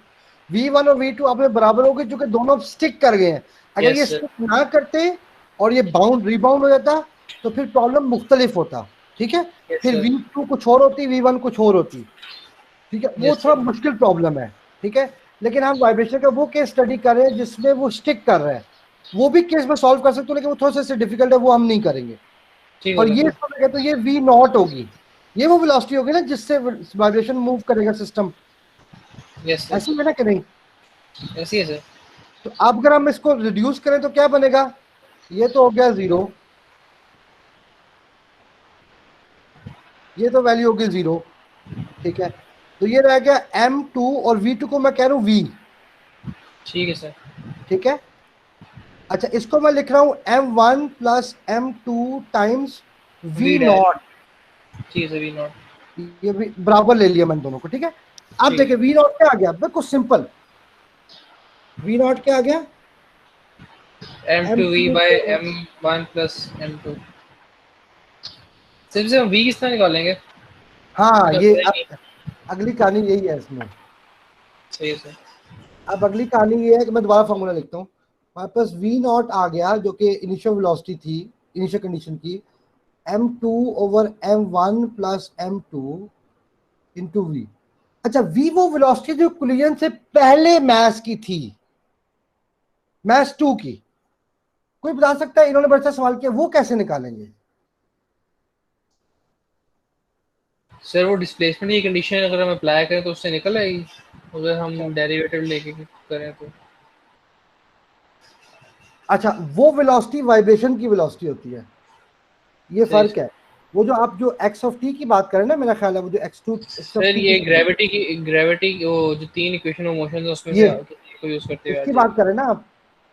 v1 और v2 आपने बराबर हो गए, क्योंकि दोनों स्टिक कर गए हैं। अगर Yes, ये sir. स्टिक ना करते और ये बाउंड रिबाउंड हो जाता तो फिर प्रॉब्लम मुख्तलिफ होता, ठीक है, Yes, फिर sir. v2 कुछ और होती, v1 कुछ और होती, ठीक है, वो Yes, थोड़ा sir. मुश्किल प्रॉब्लम है, ठीक है। लेकिन हम वाइब्रेशन का वो केस स्टडी कर रहे हैं जिसमें वो स्टिक कर रहा है, वो भी केस में सॉल्व कर सकते हो, लेकिन वो थोड़ा सा डिफिकल्ट है, वो हम नहीं करेंगे। ठीक और है ये सर। इसको लगे तो ये v नॉट होगी, ये वो वेलोसिटी होगी ना जिससे वाइब्रेशन मूव करेगा सिस्टम, Yes, sir. ऐसी है ना कि नहीं। ऐसी है सर। तो अब अगर हम इसको रिड्यूस करें तो क्या बनेगा, ये तो हो गया 0, ये तो वैल्यू होगी 0, ठीक है, तो ये रह गया m2 और v2 को मैं कह रहा हूं v, ठीक है सर। ठीक है। अच्छा इसको मैं लिख रहा हूं m1 plus m2 times v V not, ठीक है सर, v नॉट। ये भी बराबर ले लिया मैंने दोनों को, ठीक है। अब ठीक देखिए v नॉट क्या आ गया, बिल्कुल सिंपल, v नॉट क्या आ गया, m2v by m1 plus m2। सिर्फ से हम v किस तरह निकालेंगे। हाँ मतलब ये नहीं। अगली कहानी यही है इसमें। सही है सर। अब अगली कहानी ये है कि मैं दोबारा फॉर्मूला लिखता हूँ, हमारे पास v नॉट आ गया जो कि इनिशियल वेलोसिटी थी, इनिशियल कंडीशन की, m2 over m1 plus m2 into v। अच्छा v वो वेलोसिटी जो कोलिजन से पहले मास की थी, मास 2 की, कोई बता सकता है, इन्होंने बड़ा अच्छा सवाल किया, वो कैसे निकालेंगे। सर वो डिस्प्लेसमेंट की कंडीशन अगर हम अप्लाई करें तो उससे निकल आएगी, अगर हम डेरिवेटिव लेके करें तो। अच्छा वो वेलोसिटी वाइब्रेशन की वेलोसिटी होती है, ये सही फर्क है। वो जो आप जो x ऑफ t की बात करें ना, मेरा ख्याल है वो जो x2 x of sir t ये की, ग्रेविटी वो जो 3 इक्वेशन ऑफ मोशन है उसमें ये से किसी को यूज करते हुए आ इसकी बात जाएगी। करें ना आप,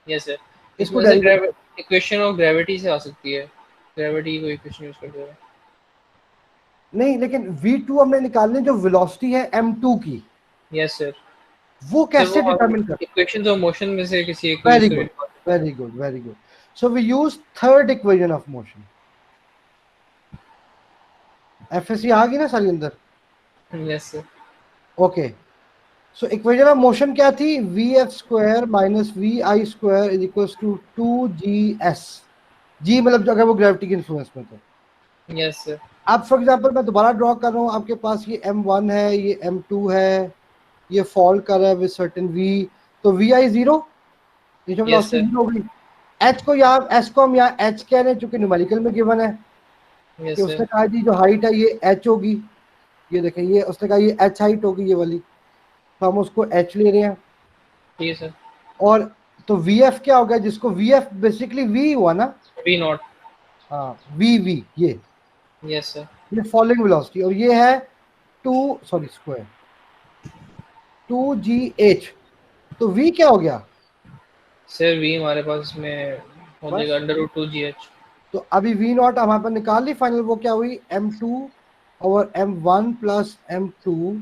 यस सर। इसको इसमें derivative, sir equation of gravity से आ सकती है, ग्रेविटी को इक्वेशन यूज करते हुए। नहीं लेकिन v2 हमने निकालने जो वेलोसिटी है m2 की, यस सर। वो सर कैसे वो डिटरमिन कर, इक्वेशंस ऑफ मोशन में से किसी एक को यूज वेरी गुड करेंगे। Very good very good. So we use third equation of motion, FSC आ गई ना सारी अंदर, yes sir. Okay. So equation of motion क्या थी, vf square minus vi square is equals to 2gs, g मतलब अगर वो ग्रेविटी के इन्फ्लुएंस में तो, यस सर। अब फॉर एग्जांपल मैं दोबारा ड्रॉ कर रहा हूँ, आपके पास ये m1 है, ये m2 है, ये फॉल कर रहा है विद सर्टेन v, तो vi 0, ये जो Yes, वेलोसिटी sir. 0 हो गई। h को यहाँ s को हम यहाँ h कह रहे हैं चूंकि न्यूमेरिकल में गिवन है Yes, कि sir. उसने कहा जी जो हाइट है ये h होगी, ये देखें ये उसने कहा ये h हाइट होगी ये वाली, तो हम उसको h ले रहे हैं। ठीक है सर। और तो vf क्या हो गया, जिसको vf बेसिकली v हुआ ना, V नॉट। हाँ v ये यस सर। ये फॉलिंग वेलोसिटी, और ये है 2 सॉरी स्क्वायर 2gh, तो v क्या हो गया सर V हमारे पास में हो बस। जाएगा √2gh। तो अभी v नॉट हमारे पास निकाल ली फाइनल, वो क्या हुई m2 और m1 plus m2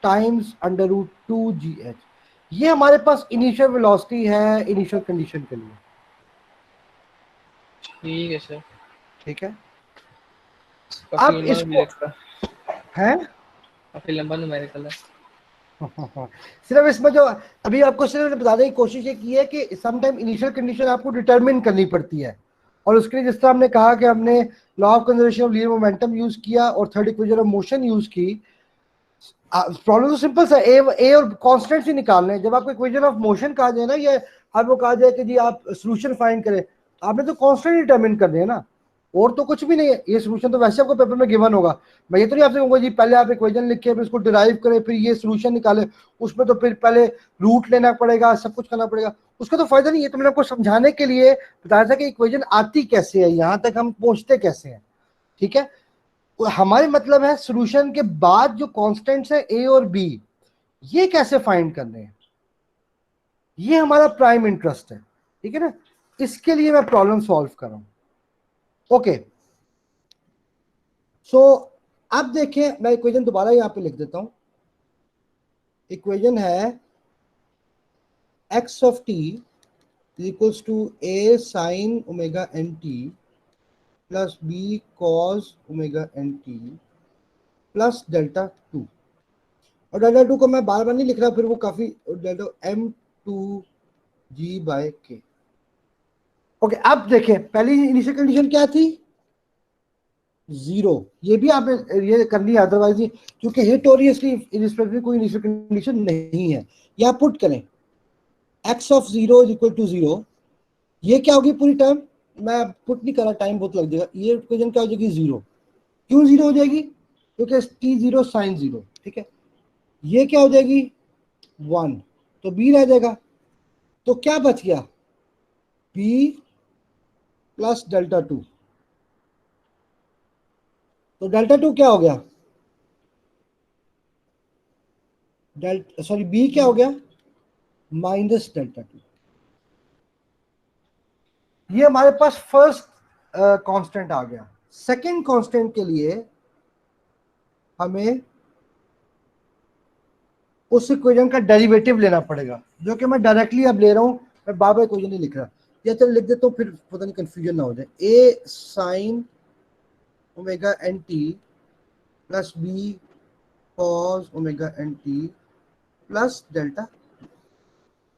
times √2gh। ये हमारे पास इनिशियल वेलोसिटी है इनिशियल कंडीशन के लिए, ठीक है सर। ठीक है। काफी अब लंबा इसको न्यूमेरिकल है काफी लंबा न्यूमेरिकल है। सिर्फ इसमें जो अभी आपको सिर्फ बताने की कोशिश ये की है कि समटाइम इनिशियल कंडीशन आपको डिटरमिन करनी पड़ती है, और उसके लिए जिस तरह हमने कहा कि हमने law of conservation of linear momentum use किया और third equation of motion use की। प्रॉब्लम तो सिंपल सा, ए और कांस्टेंट्स ही निकालने हैं। जब आपको इक्वेशन ऑफ मोशन कहा जाए ना, या आपको कहा जाए कि जी आप सोल्यूशन फाइंड करें, तो आपने तो कांस्टेंट डिटरमिन करने हैं ना, और तो कुछ भी नहीं है। ये सोल्यूशन तो वैसे आपको पेपर में गिवन होगा, मैं ये तो नहीं आपसे कहूँगा जी पहले आप इक्वेशन लिखे फिर उसको डिराइव करें फिर ये सोल्यूशन निकाले, उसमें तो फिर पहले रूट लेना पड़ेगा, सब कुछ करना पड़ेगा, उसका तो फायदा नहीं है। तो मैंने आपको समझाने के लिए बताया था कि इक्वेशन आती कैसे है, यहाँ तक हम पहुंचते कैसे हैं, ठीक है। हमारे मतलब है सोल्यूशन के बाद जो कांस्टेंट्स है ए और बी, ये कैसे फाइंड करने हैं, ये हमारा प्राइम इंटरेस्ट है, ठीक है ना। इसके लिए मैं प्रॉब्लम सॉल्व कर रहा हूं। ओके, सो अब देखें, मैं इक्वेशन दोबारा यहां पे लिख देता हूं। इक्वेशन है x of t equals to a sine omega N T plus b cos omega N T plus delta 2। और डेल्टा 2 को मैं बार बार नहीं लिख रहा, फिर वो काफी डेल्टा m2g/k। ओके, अब देखें पहली इनिशियल कंडीशन क्या थी, 0। ये भी आप ये करनी है, अदरवाइज क्योंकि हिस्टोरियसली इरिस्पेक्टिव कोई इनिशियल कंडीशन नहीं है, या पुट करें x of 0 is equal to 0। ये क्या होगी पूरी टर्म, मैं पुट नहीं कर रहा, टाइम बहुत लग जाएगा। ये इक्वेशन क्या हो जाएगी 0। क्यों 0 हो जाएगी, क्योंकि t0 साइन 0, ठीक है। ये क्या हो जाएगी 1, तो b रह जाएगा। तो क्या बच गया, b प्लस डेल्टा 2। तो डेल्टा 2 क्या हो गया, डेल्टा सॉरी b क्या हो गया माइनस डेल्टा 2। ये हमारे पास फर्स्ट कांस्टेंट आ गया। सेकंड कांस्टेंट के लिए हमें उस इक्वेशन का डेरिवेटिव लेना पड़ेगा, जो कि मैं डायरेक्टली अब ले रहा हूं, मैं बार बार इक्वेशन नहीं लिख रहा। या चलो लिख देता हूं, फिर पता नहीं कंफ्यूजन ना हो जाए। a sine omega N T plus b cos omega N T plus delta.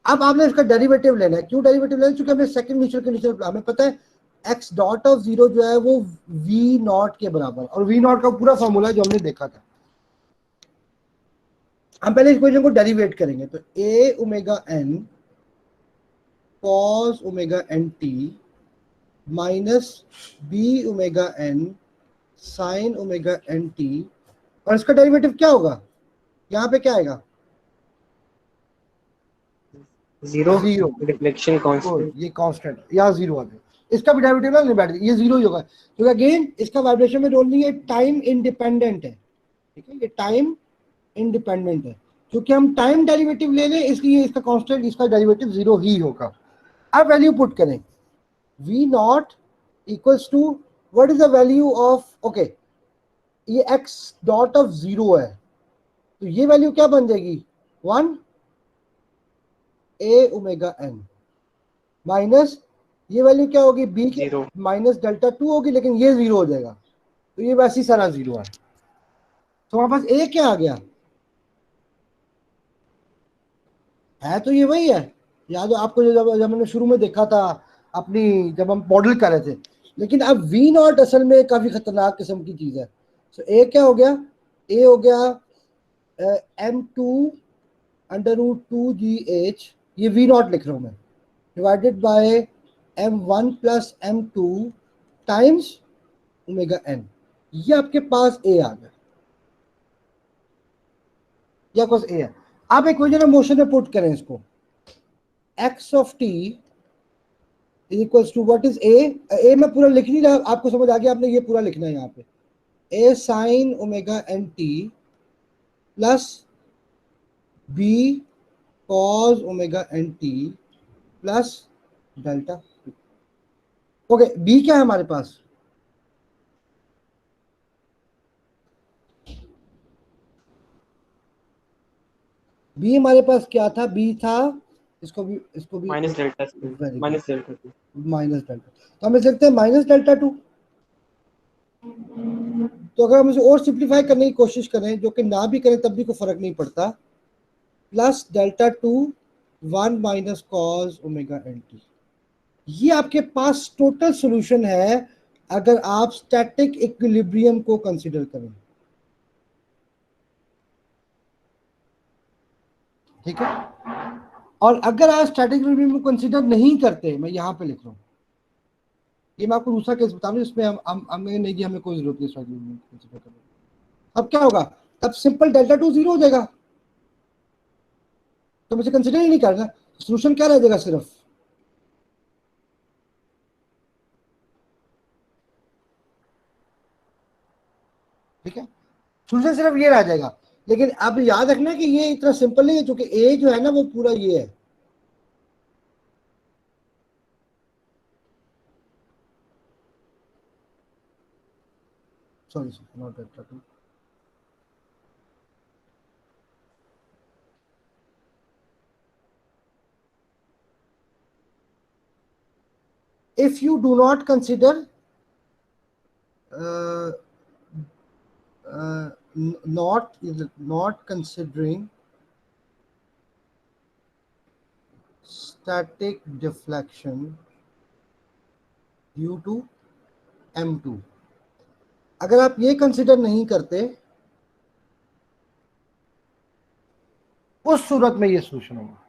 अब आपने इसका डेरिवेटिव लेना है। क्यों डेरिवेटिव लेना है, क्योंकि हमें सेकंड इनिशियल कंडीशन हमें पता है x डॉट ऑफ 0 जो है वो v नॉट के बराबर, और v नॉट का पूरा फॉर्मूला जो हमने देखा था। हम पहले इक्वेशन को डेरिवेट करेंगे, तो a omega n cos omega N T minus b omega n sine omega N T, और इसका डेरिवेटिव क्या होगा, यहाँ पे क्या आएगा जीरो जीरो। Deflection constant. ये कांस्टेंट यहाँ 0 आ गया, इसका भी डेरिवेटिव ना नहीं बैठ गया, ये 0 ही होगा, क्योंकि अगेन इसका वाइब्रेशन में रोल नहीं है, टाइम इंडिपेंडेंट है, ठीक है। ये टाइम इंडिपेंडेंट है, क्योंकि हम टाइम डेरिवेटिव ले लें इसलिए इसका कांस्टेंट, इसका डेरिवेटिव 0 ही होगा। अब वैल्यू पुट करें, v naught equals to what is the value of, okay ये x डॉट ऑफ 0 है, तो ये वैल्यू क्या बन जाएगी 1 a ओमेगा n माइनस ये वैल्यू क्या होगी b की जीरो। माइनस डेल्टा 2 होगी, लेकिन ये 0 हो जाएगा, तो ये वैसे ही सारा 0 है। तो हमारे पास a क्या आ गया, है तो ये वही है। याद हो आपको, जब हमने शुरू में देखा था अपनी, जब हम मॉडल कर रहे थे, लेकिन अब वी नॉट असल में काफी खतरनाक किस्म की चीज है। सो ए क्या हो गया, ए हो गया m2 √2gh, ये वी नॉट लिख रहा हूं मैं, divided by m1 + m2 times omega n। ये आपके पास ए आ गया, या कुछ ए है। आप इक्वेशन ऑफ मोशन में पुट करें इसको, x of t is equals to what is a मैं पूरा लिख नहीं रहा, आपको समझ आ गया, आपने ये पूरा लिखना है यहाँ पे, a sin omega n t plus b cos omega n t plus delta. Okay, b क्या है हमारे पास, b हमारे पास क्या था, b था, इसको भी minus delta very good, minus delta minus delta, तो हम लिख सकते हैं माइनस डेल्टा 2। तो अगर हम इसे और सिंप्लीफाई करने की कोशिश करें, जो कि ना भी करें तब भी कोई फर्क नहीं पड़ता, plus delta 2 1 minus cos omega N T. ये आपके पास टोटल सॉल्यूशन है अगर आप स्टैटिक इक्विलिब्रियम को कंसीडर करें। ठीक है, और अगर आप स्टैटिक इक्विलिब्रियम को कंसीडर नहीं करते, मैं यहां पे लिख रहा हूं, ये मैं आपको दूसरा केस बता रहा हूं, इसमें हमें नहीं कि हमें कोई जरूरत नहीं स्टैटिक इक्विलिब्रियम कंसीडर करने की। अब क्या होगा, तब सिंपल डेल्टा 2 0 हो जाएगा, तो मुझे कंसीडर ही नहीं करना, सॉल्यूशन क्या रह जाएगा सिर्फ, ठीक है, सॉल्यूशन सिर्फ ये रह जाएगा। लेकिन अब याद रखना कि ये इतना सिंपल नहीं है, क्योंकि ए जो है ना वो पूरा ये है, sorry not delta 2, if you do not consider not considering static deflection due to m2, अगर आप ये कंसिडर नहीं करते, उस सूरत में ये सॉल्यूशन होगा।